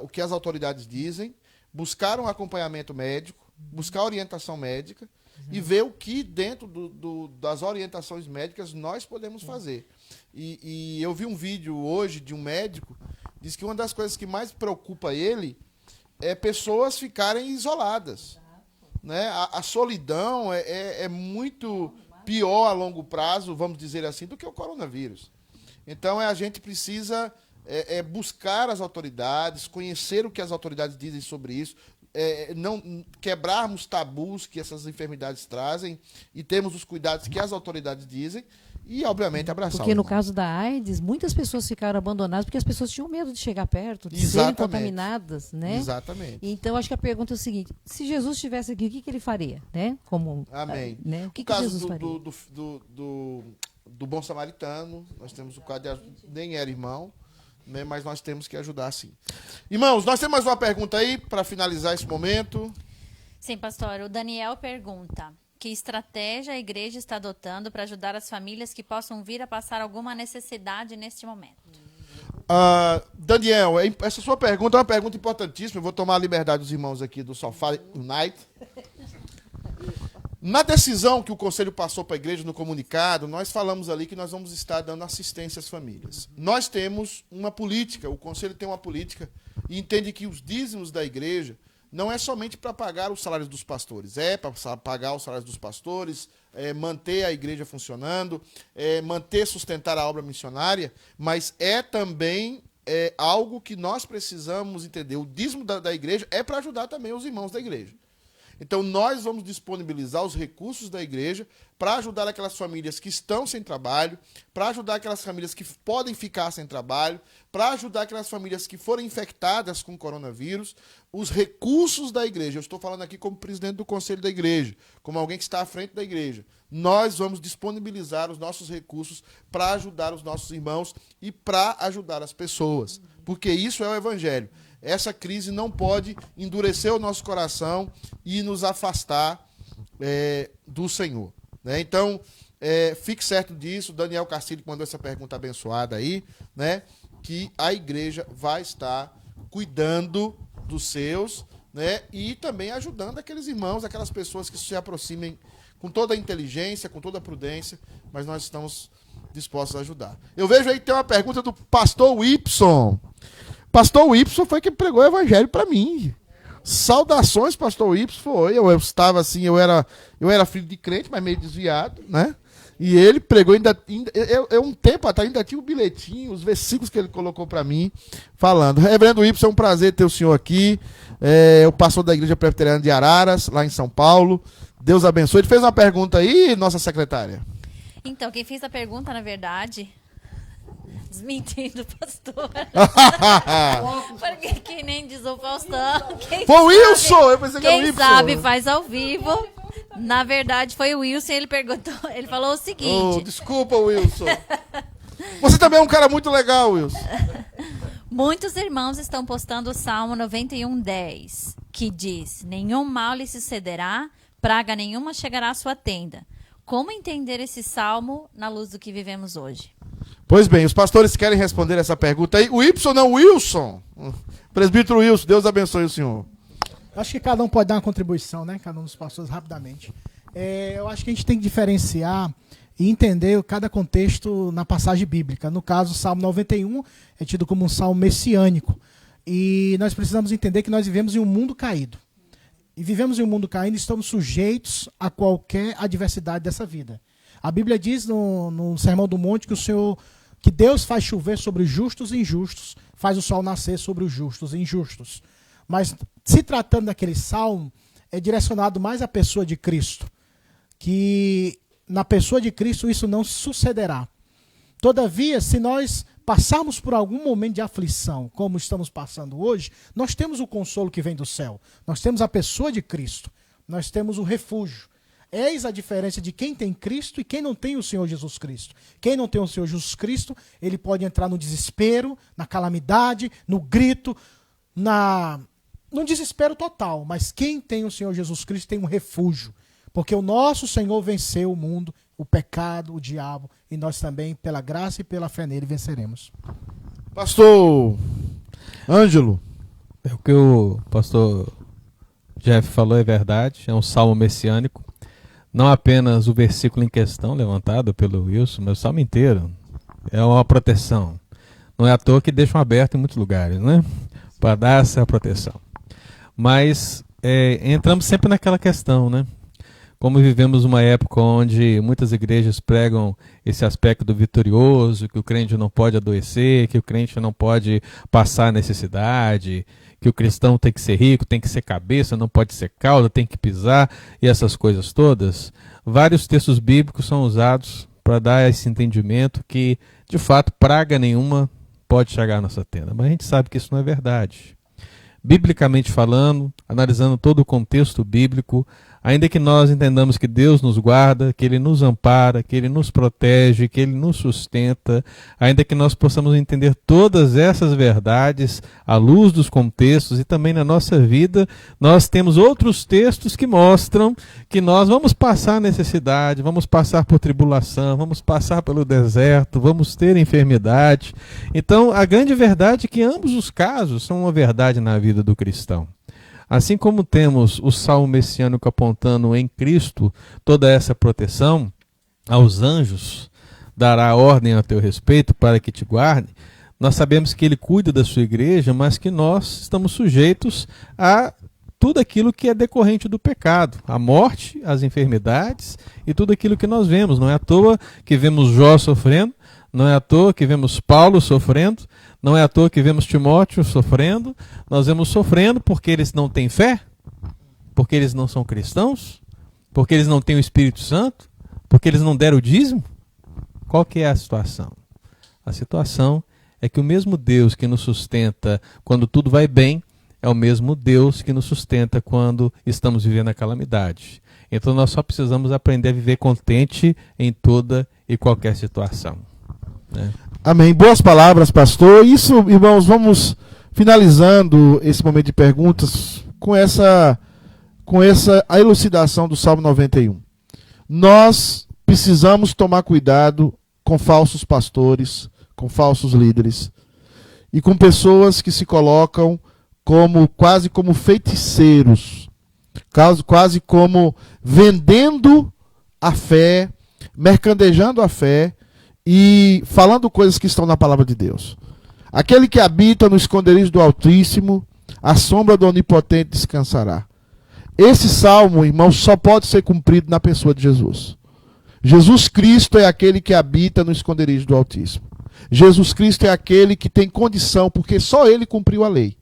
o que as autoridades dizem, buscar um acompanhamento médico, buscar orientação médica e ver o que dentro das orientações médicas nós podemos fazer. E eu vi um vídeo hoje de um médico, diz que uma das coisas que mais preocupa ele é pessoas ficarem isoladas. Né? A solidão é muito pior a longo prazo, vamos dizer assim, do que o coronavírus. Então a gente precisa buscar as autoridades, conhecer o que as autoridades dizem sobre isso, não quebrarmos tabus que essas enfermidades trazem e termos os cuidados que as autoridades dizem e, obviamente, abraçar. Porque no caso da AIDS, muitas pessoas ficaram abandonadas porque as pessoas tinham medo de chegar perto, de serem contaminadas, né? Exatamente. Então, acho que a pergunta é o seguinte: se Jesus estivesse aqui, o que ele faria? Né? Amém. Né? O que Jesus faria? Do bom samaritano, nós temos o quadro, nem era irmão, né, mas nós temos que ajudar sim. Irmãos, nós temos mais uma pergunta aí para finalizar esse momento. Sim, pastor. O Daniel pergunta: que estratégia a igreja está adotando para ajudar as famílias que possam vir a passar alguma necessidade neste momento? Daniel, essa sua pergunta é uma pergunta importantíssima. Eu vou tomar a liberdade dos irmãos aqui do Sofá Unite. Na decisão que o Conselho passou para a igreja no comunicado, nós falamos ali que nós vamos estar dando assistência às famílias. Nós temos uma política, o Conselho tem uma política e entende que os dízimos da igreja não é somente para pagar os salários dos pastores, é para pagar os salários dos pastores, manter a igreja funcionando, sustentar a obra missionária, mas é também algo que nós precisamos entender. O dízimo da igreja é para ajudar também os irmãos da igreja. Então, nós vamos disponibilizar os recursos da igreja para ajudar aquelas famílias que estão sem trabalho, para ajudar aquelas famílias que podem ficar sem trabalho, para ajudar aquelas famílias que forem infectadas com coronavírus. Os recursos da igreja, eu estou falando aqui como presidente do conselho da igreja, como alguém que está à frente da igreja, nós vamos disponibilizar os nossos recursos para ajudar os nossos irmãos e para ajudar as pessoas, porque isso é o evangelho. Essa crise não pode endurecer o nosso coração e nos afastar do Senhor. Né? Então, fique certo disso. Daniel Castilho mandou essa pergunta abençoada aí, né? Que a igreja vai estar cuidando dos seus, né? E também ajudando aqueles irmãos, aquelas pessoas que se aproximem com toda a inteligência, com toda a prudência, mas nós estamos dispostos a ajudar. Eu vejo aí que tem uma pergunta do pastor Whipson. Pastor Whipson foi quem pregou o evangelho para mim. Saudações, pastor Whipson, foi. Eu estava assim, eu era filho de crente, mas meio desviado, né? E ele pregou, um tempo atrás, ainda tinha o bilhetinho, os versículos que ele colocou para mim, falando. Reverendo Whipson, é um prazer ter o senhor aqui. O pastor da Igreja Presbiteriana de Araras, lá em São Paulo. Deus abençoe. Ele fez uma pergunta aí, nossa secretária. Então, quem fez a pergunta, na verdade... Desmentindo, pastor. Porque que nem diz o Faustão. Foi o Wilson! Eu pensei que era o Quem Wilson. sabe faz ao vivo. Na verdade, foi o Wilson, ele perguntou, ele falou o seguinte. Desculpa, Wilson. Você também é um cara muito legal, Wilson. Muitos irmãos estão postando o Salmo 91:10, que diz: nenhum mal lhe sucederá, praga nenhuma chegará à sua tenda. Como entender esse salmo na luz do que vivemos hoje? Pois bem, os pastores querem responder essa pergunta aí. O Y não, Wilson. Presbítero Wilson, Deus abençoe o senhor. Acho que cada um pode dar uma contribuição, né? Cada um dos pastores, rapidamente. Eu acho que a gente tem que diferenciar e entender cada contexto na passagem bíblica. No caso, o Salmo 91 é tido como um salmo messiânico. E nós precisamos entender que nós vivemos em um mundo caído. E vivemos em um mundo caído e estamos sujeitos a qualquer adversidade dessa vida. A Bíblia diz no Sermão do Monte que Deus faz chover sobre os justos e injustos, faz o sol nascer sobre os justos e injustos. Mas, se tratando daquele salmo, é direcionado mais à pessoa de Cristo. Que na pessoa de Cristo isso não sucederá. Todavia, se nós passarmos por algum momento de aflição, como estamos passando hoje, nós temos o consolo que vem do céu. Nós temos a pessoa de Cristo. Nós temos o refúgio. Eis a diferença de quem tem Cristo e quem não tem o Senhor Jesus Cristo. Quem não tem o Senhor Jesus Cristo, ele pode entrar no desespero, na calamidade, no grito, num desespero total. Mas quem tem o Senhor Jesus Cristo tem um refúgio. Porque o nosso Senhor venceu o mundo, o pecado, o diabo, e nós também, pela graça e pela fé nele, venceremos. Pastor Ângelo. O que o pastor Jeff falou é verdade, é um salmo messiânico. Não apenas o versículo em questão levantado pelo Wilson, mas o salmo inteiro é uma proteção. Não é à toa que deixam aberto em muitos lugares, né? Para dar essa proteção. Mas entramos sempre naquela questão, né? Como vivemos uma época onde muitas igrejas pregam esse aspecto vitorioso, que o crente não pode adoecer, que o crente não pode passar necessidade, que o cristão tem que ser rico, tem que ser cabeça, não pode ser cauda, tem que pisar, e essas coisas todas, vários textos bíblicos são usados para dar esse entendimento que, de fato, praga nenhuma pode chegar à nossa tenda. Mas a gente sabe que isso não é verdade. Biblicamente falando, analisando todo o contexto bíblico, ainda que nós entendamos que Deus nos guarda, que Ele nos ampara, que Ele nos protege, que Ele nos sustenta, ainda que nós possamos entender todas essas verdades à luz dos contextos e também na nossa vida, nós temos outros textos que mostram que nós vamos passar necessidade, vamos passar por tribulação, vamos passar pelo deserto, vamos ter enfermidade. Então, a grande verdade é que ambos os casos são uma verdade na vida do cristão. Assim como temos o salmo messiânico apontando em Cristo toda essa proteção, aos anjos dará ordem a teu respeito para que te guardem, nós sabemos que Ele cuida da sua igreja, mas que nós estamos sujeitos a tudo aquilo que é decorrente do pecado, a morte, as enfermidades e tudo aquilo que nós vemos. Não é à toa que vemos Jó sofrendo, não é à toa que vemos Paulo sofrendo, não é à toa que vemos Timóteo sofrendo. Nós vemos sofrendo porque eles não têm fé, porque eles não são cristãos, porque eles não têm o Espírito Santo, porque eles não deram o dízimo. Qual que é a situação? A situação é que o mesmo Deus que nos sustenta quando tudo vai bem é o mesmo Deus que nos sustenta quando estamos vivendo a calamidade. Então nós só precisamos aprender a viver contente em toda e qualquer situação. Amém. Boas palavras, pastor. Isso, irmãos, vamos finalizando esse momento de perguntas com essa a elucidação do Salmo 91. Nós precisamos tomar cuidado com falsos pastores, com falsos líderes e com pessoas que se colocam quase como feiticeiros, quase como vendendo a fé, mercadejando a fé e falando coisas que estão na palavra de Deus. Aquele que habita no esconderijo do Altíssimo, a sombra do Onipotente descansará. Esse salmo, irmãos, só pode ser cumprido na pessoa de Jesus. Jesus Cristo é aquele que habita no esconderijo do Altíssimo. Jesus Cristo é aquele que tem condição, porque só Ele cumpriu a lei.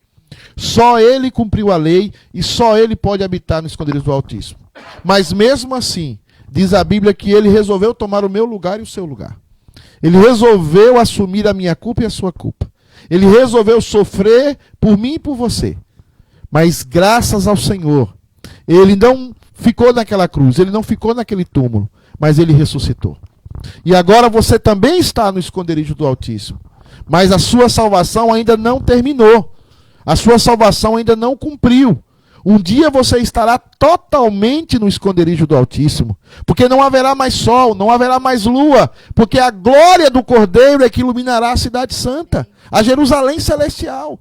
Só Ele cumpriu a lei e só Ele pode habitar no esconderijo do Altíssimo. Mas mesmo assim, diz a Bíblia que Ele resolveu tomar o meu lugar e o seu lugar. Ele resolveu assumir a minha culpa e a sua culpa. Ele resolveu sofrer por mim e por você. Mas graças ao Senhor, Ele não ficou naquela cruz, ele não ficou naquele túmulo, mas ele ressuscitou. E agora você também está no esconderijo do Altíssimo. Mas a sua salvação ainda não terminou. A sua salvação ainda não cumpriu. Um dia você estará totalmente no esconderijo do Altíssimo. Porque não haverá mais sol, não haverá mais lua. Porque a glória do Cordeiro é que iluminará a cidade santa, a Jerusalém celestial.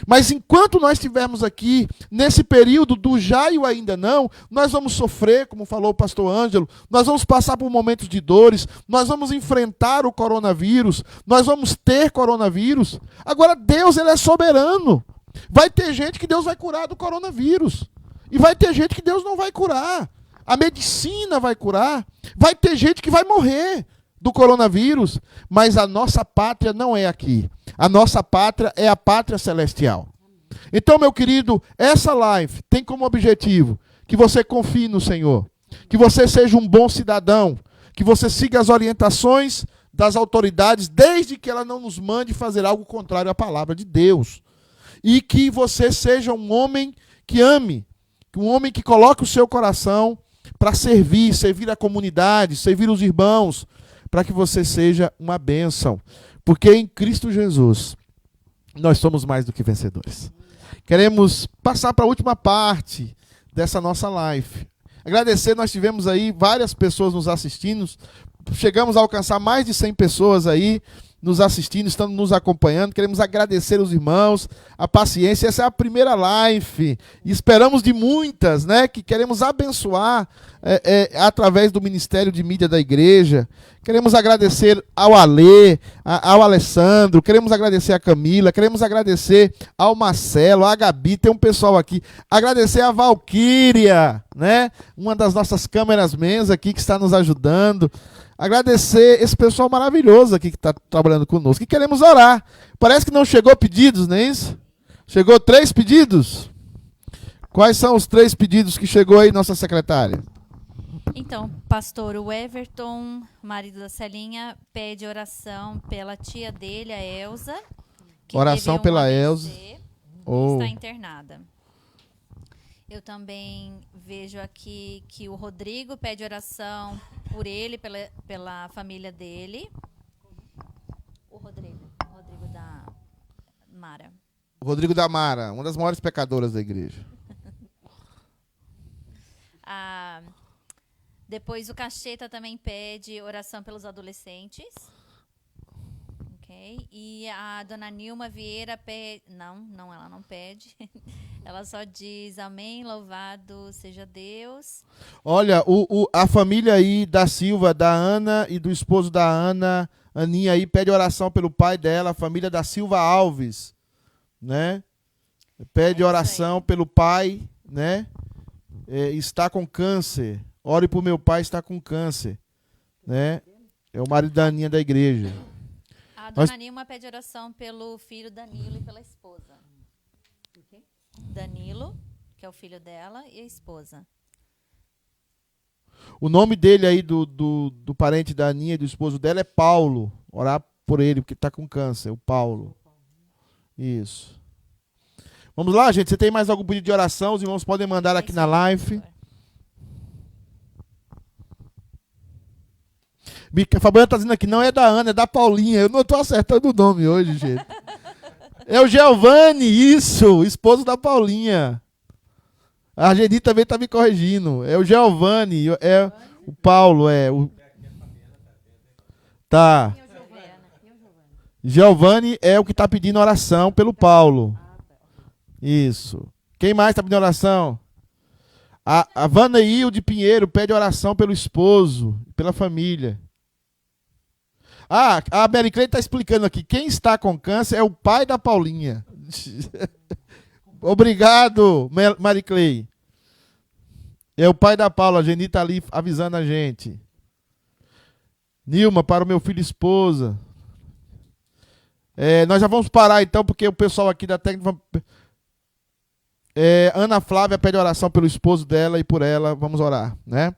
Mas enquanto nós estivermos aqui, nesse período do já e o ainda não, nós vamos sofrer, como falou o pastor Ângelo, nós vamos passar por momentos de dores, nós vamos enfrentar o coronavírus, nós vamos ter coronavírus. Agora Deus, ele é soberano. Vai ter gente que Deus vai curar do coronavírus. E vai ter gente que Deus não vai curar. A medicina vai curar. Vai ter gente que vai morrer do coronavírus. Mas a nossa pátria não é aqui. A nossa pátria é a pátria celestial. Então, meu querido, essa live tem como objetivo que você confie no Senhor. Que você seja um bom cidadão. Que você siga as orientações das autoridades, desde que ela não nos mande fazer algo contrário à palavra de Deus. E que você seja um homem que ame, um homem que coloque o seu coração para servir a comunidade, servir os irmãos, para que você seja uma bênção. Porque em Cristo Jesus, nós somos mais do que vencedores. Queremos passar para a última parte dessa nossa live. Agradecer, nós tivemos aí várias pessoas nos assistindo, chegamos a alcançar mais de 100 pessoas aí, nos assistindo, estando nos acompanhando. Queremos agradecer os irmãos, a paciência. Essa é a primeira live. E esperamos de muitas, né? Que queremos abençoar através do Ministério de Mídia da Igreja. Queremos agradecer ao Alê, ao Alessandro. Queremos agradecer a Camila. Queremos agradecer ao Marcelo, à Gabi. Tem um pessoal aqui. Agradecer a Valquíria, né? Uma das nossas câmeras-mans aqui que está nos ajudando. Agradecer esse pessoal maravilhoso aqui que está trabalhando conosco. E queremos orar. Parece que não chegou pedidos, não é isso? Chegou 3 pedidos? Quais são os 3 pedidos que chegou aí, nossa secretária? Então, pastor, o Everton, marido da Celinha, pede oração pela tia dele, a Elza. Que Oração teve um pela AVC Elza. E Oh. está internada. Eu também vejo aqui que o Rodrigo pede oração por ele, pela família dele. O Rodrigo da Mara. Rodrigo da Mara, uma das maiores pecadoras da igreja. Depois o Cacheta também pede oração pelos adolescentes. Ok. E a dona Nilma Vieira pede... Não, ela não pede. Ela só diz amém, louvado seja Deus. Olha, a família aí da Silva, da Ana e do esposo da Ana, Aninha aí, pede oração pelo pai dela, a família da Silva Alves, né? Pede oração pelo pai, né? Está com câncer. Ore por meu pai, está com câncer, né? É o marido da Aninha da igreja. A dona Nilma pede oração pelo filho Danilo e pela esposa. Danilo, que é o filho dela, e a esposa. O nome dele aí, do parente da Aninha e do esposo dela é Paulo. Orar por ele, porque está com câncer, o Paulo. Isso. Vamos lá, gente. Você tem mais algum pedido de oração? Os irmãos podem mandar aqui na live. A Fabiana está dizendo aqui, não é da Ana, é da Paulinha. Eu não estou acertando o nome hoje, gente. É o Giovanni, isso, esposo da Paulinha. A Argeni também está me corrigindo. É o Giovanni, é o Paulo, Tá. Giovanni é o que está pedindo oração pelo Paulo. Isso. Quem mais está pedindo oração? A Vanail de Pinheiro pede oração pelo esposo, pela família. A Mary Clay está explicando aqui. Quem está com câncer é o pai da Paulinha. Obrigado, Mary Clay. É o pai da Paula. A Geni está ali avisando a gente. Nilma, para o meu filho e esposa. Nós já vamos parar então, porque o pessoal aqui da técnica... Ana Flávia pede oração pelo esposo dela e por ela. Vamos orar, né?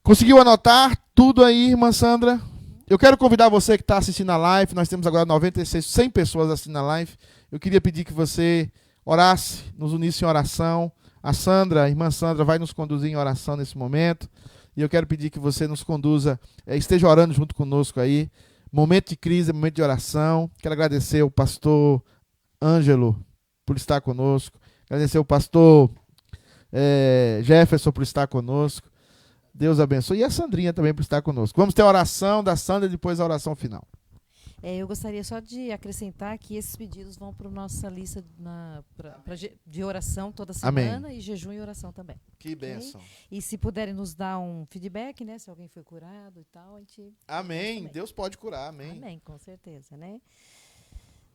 Conseguiu anotar tudo aí, irmã Sandra? Eu quero convidar você que está assistindo a live. Nós temos agora 100 pessoas assistindo a live. Eu queria pedir que você orasse, nos unisse em oração, A irmã Sandra, vai nos conduzir em oração nesse momento. E eu quero pedir que você nos conduza, esteja orando junto conosco aí. Momento de crise, momento de oração. Quero agradecer ao pastor Ângelo por estar conosco. Agradecer ao pastor Jefferson por estar conosco. Deus abençoe. E a Sandrinha também por estar conosco. Vamos ter a oração da Sandra e depois a oração final. Eu gostaria só de acrescentar que esses pedidos vão para a nossa lista de oração toda semana. Amém. E jejum e oração também. Que bênção. E se puderem nos dar um feedback, né? Se alguém foi curado e tal, a gente... Amém. Deus pode curar, amém. Amém, com certeza, né?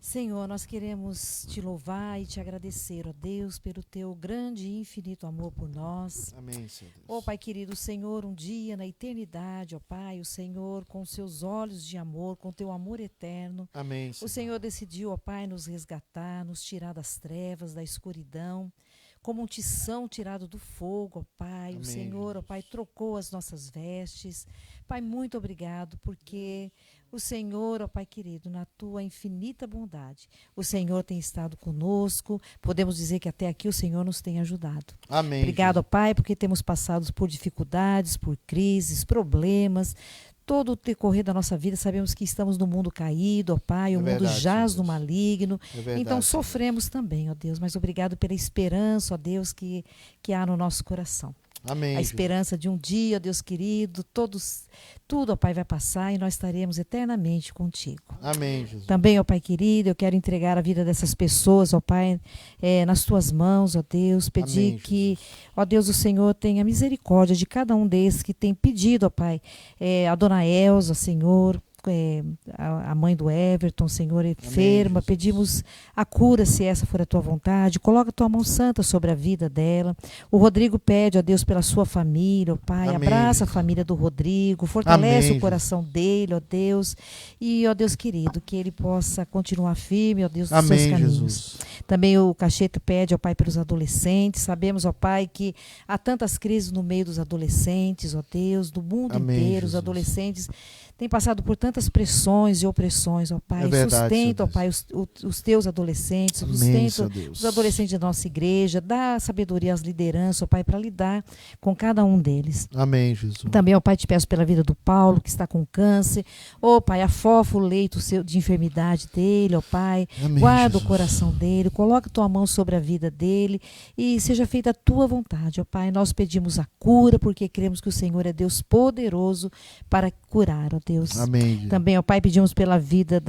Senhor, nós queremos te louvar e te agradecer, ó Deus, pelo teu grande e infinito amor por nós. Amém, Senhor Deus. Ó Pai querido, o Senhor, um dia na eternidade, ó Pai, o Senhor com seus olhos de amor, com teu amor eterno. Amém, Senhor. O Senhor decidiu, ó Pai, nos resgatar, nos tirar das trevas, da escuridão, como um tição tirado do fogo, ó Pai. Amém, o Senhor, ó Pai, trocou as nossas vestes. Pai, muito obrigado, porque o Senhor, ó Pai querido, na tua infinita bondade, o Senhor tem estado conosco. Podemos dizer que até aqui o Senhor nos tem ajudado. Amém. Obrigado, ó Pai, porque temos passado por dificuldades, por crises, problemas. Todo o decorrer da nossa vida, sabemos que estamos no mundo caído, ó Pai, o mundo jaz no maligno. Então sofremos também, ó Deus, mas obrigado pela esperança, ó Deus, que há no nosso coração. Amém, a esperança de um dia, ó Deus querido, tudo, ó Pai, vai passar e nós estaremos eternamente contigo. Amém, Jesus. Também, ó Pai querido, eu quero entregar a vida dessas pessoas, ó Pai, nas tuas mãos, ó Deus, pedir Amém, que, ó Deus, o Senhor tenha misericórdia de cada um desses que tem pedido, ó Pai, a dona Elza, Senhor, a mãe do Everton, Senhor, enferma. Amém, pedimos a cura, se essa for a tua vontade. Coloca a tua mão santa sobre a vida dela. O Rodrigo pede, ó Deus, pela sua família, ó Pai. Amém. Abraça a família do Rodrigo, fortalece o coração dele, ó Deus. E, ó Deus querido, que ele possa continuar firme, ó Deus, nos seus caminhos. Jesus. Também o Cacheta pede, ó Pai, pelos adolescentes. Sabemos, ó Pai, que há tantas crises no meio dos adolescentes, ó Deus, do mundo inteiro. Jesus. Os adolescentes têm passado por tantas pressões e opressões, ó Pai. Sustenta, ó Pai, os teus adolescentes, sustenta os adolescentes da nossa igreja, dá sabedoria às lideranças, ó Pai, para lidar com cada um deles. Amém, Jesus. Também, ó Pai, te peço pela vida do Paulo, que está com câncer. Ó Pai, afofa o leito de enfermidade dele, ó Pai. Amém, guarda Jesus. O coração dele, coloca tua mão sobre a vida dele e seja feita a tua vontade, ó Pai. Nós pedimos a cura, porque cremos que o Senhor é Deus poderoso para curar, ó Deus. Amém. Também, ó Pai, pedimos pela vida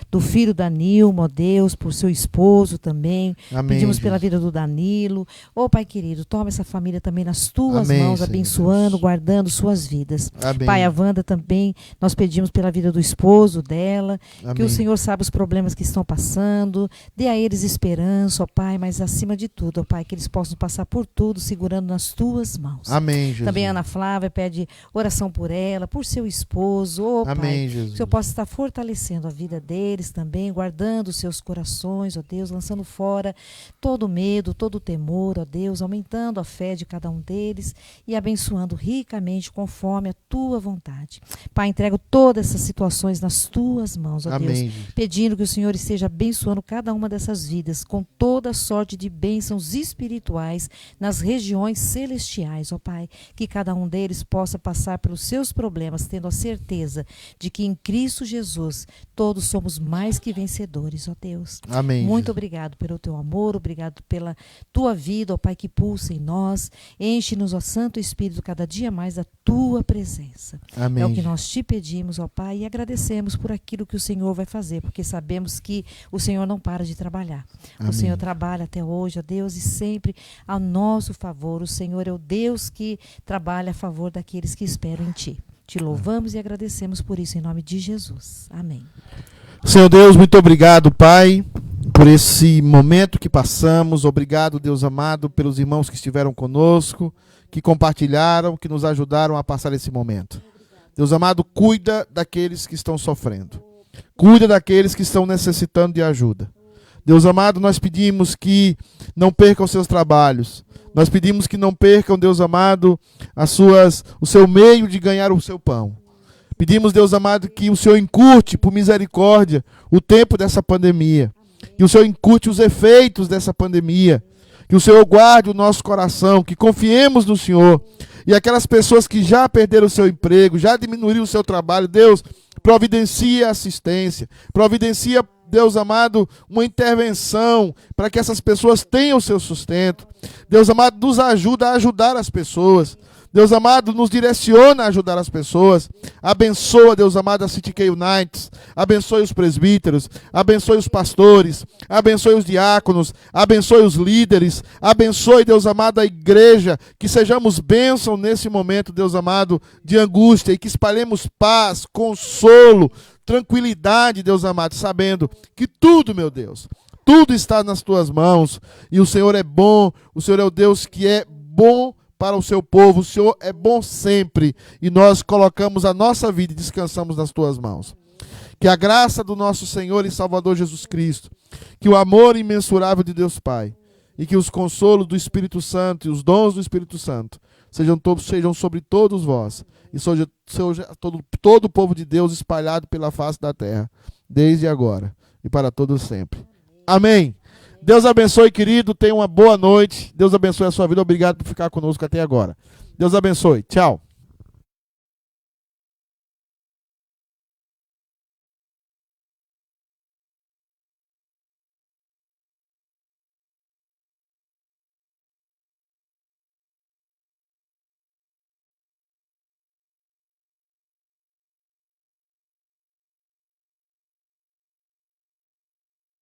do filho da Nilma, ó Deus, por seu esposo também. Amém, pedimos Jesus. pela vida do Danilo. Ó Pai querido, toma essa família também nas tuas Amém, mãos, Senhor abençoando, Deus. guardando suas vidas. Amém. Pai, a Wanda também, nós pedimos pela vida do esposo dela, Amém. que o Senhor sabe os problemas que estão passando, dê a eles esperança, ó Pai, mas acima de tudo, ó Pai, que eles possam passar por tudo, segurando nas tuas mãos. Amém, Jesus. Também a Ana Flávia pede oração por ela, por seu esposo, ó Amém, Pai, Jesus. que o Senhor possa estar fortalecendo a vida deles também, guardando os seus corações, ó Deus, lançando fora todo o medo, todo o temor, ó Deus, aumentando a fé de cada um deles e abençoando ricamente conforme a tua vontade. Pai, entrego todas essas situações nas tuas mãos, ó Amém, Deus, Jesus. pedindo que o Senhor esteja abençoando cada uma dessas vidas com toda sorte de bênçãos espirituais nas regiões celestiais, ó Pai, que cada um deles possa passar pelos seus problemas, tendo a certeza de que em Cristo Jesus todos somos mais que vencedores, ó Deus. Amém. Muito Jesus. obrigado pelo teu amor, obrigado pela tua vida, ó Pai, que pulsa em nós. Enche-nos, ó Santo Espírito, cada dia mais da tua presença. Amém. É o que nós te pedimos, ó Pai, e agradecemos por aquilo que o Senhor vai fazer, porque sabemos que o Senhor não para de trabalhar. Amém. O Senhor trabalha até hoje, ó Deus, e sempre a nosso favor. O Senhor é o Deus que trabalha a favor daqueles que esperam em Ti. Te louvamos e agradecemos por isso, em nome de Jesus. Amém. Senhor Deus, muito obrigado, Pai, por esse momento que passamos. Obrigado, Deus amado, pelos irmãos que estiveram conosco, que compartilharam, que nos ajudaram a passar esse momento. Deus amado, cuida daqueles que estão sofrendo. Cuida daqueles que estão necessitando de ajuda. Deus amado, nós pedimos que não percam seus trabalhos. Nós pedimos que não percam, Deus amado, o seu meio de ganhar o seu pão. Pedimos, Deus amado, que o Senhor encurte, por misericórdia, o tempo dessa pandemia. Que o Senhor encurte os efeitos dessa pandemia. Que Que o Senhor guarde o nosso coração, que confiemos no Senhor. E aquelas pessoas que já perderam o seu emprego, já diminuíram o seu trabalho, Deus, providencia assistência, providencia, Deus amado, uma intervenção para que essas pessoas tenham o seu sustento. Deus amado, nos ajuda a ajudar as pessoas. Deus amado, nos direciona a ajudar as pessoas. Abençoa, Deus amado, a City K Unites. Abençoe os presbíteros. Abençoe os pastores. Abençoe os diáconos. Abençoe os líderes. Abençoe, Deus amado, a igreja. Que sejamos bênção nesse momento, Deus amado, de angústia. E que espalhemos paz, consolo, tranquilidade, Deus amado, sabendo que tudo, meu Deus, tudo está nas tuas mãos. E o Senhor é bom. O Senhor é o Deus que é bom para o seu povo. O Senhor é bom sempre, e nós colocamos a nossa vida e descansamos nas tuas mãos. Que a graça do nosso Senhor e Salvador Jesus Cristo, que o amor imensurável de Deus Pai, e que os consolos do Espírito Santo e os dons do Espírito Santo sejam sobre todos vós, e seja todo o povo de Deus espalhado pela face da terra, desde agora e para todos sempre. Amém. Deus abençoe, querido. Tenha uma boa noite. Deus abençoe a sua vida. Obrigado por ficar conosco até agora. Deus abençoe. Tchau.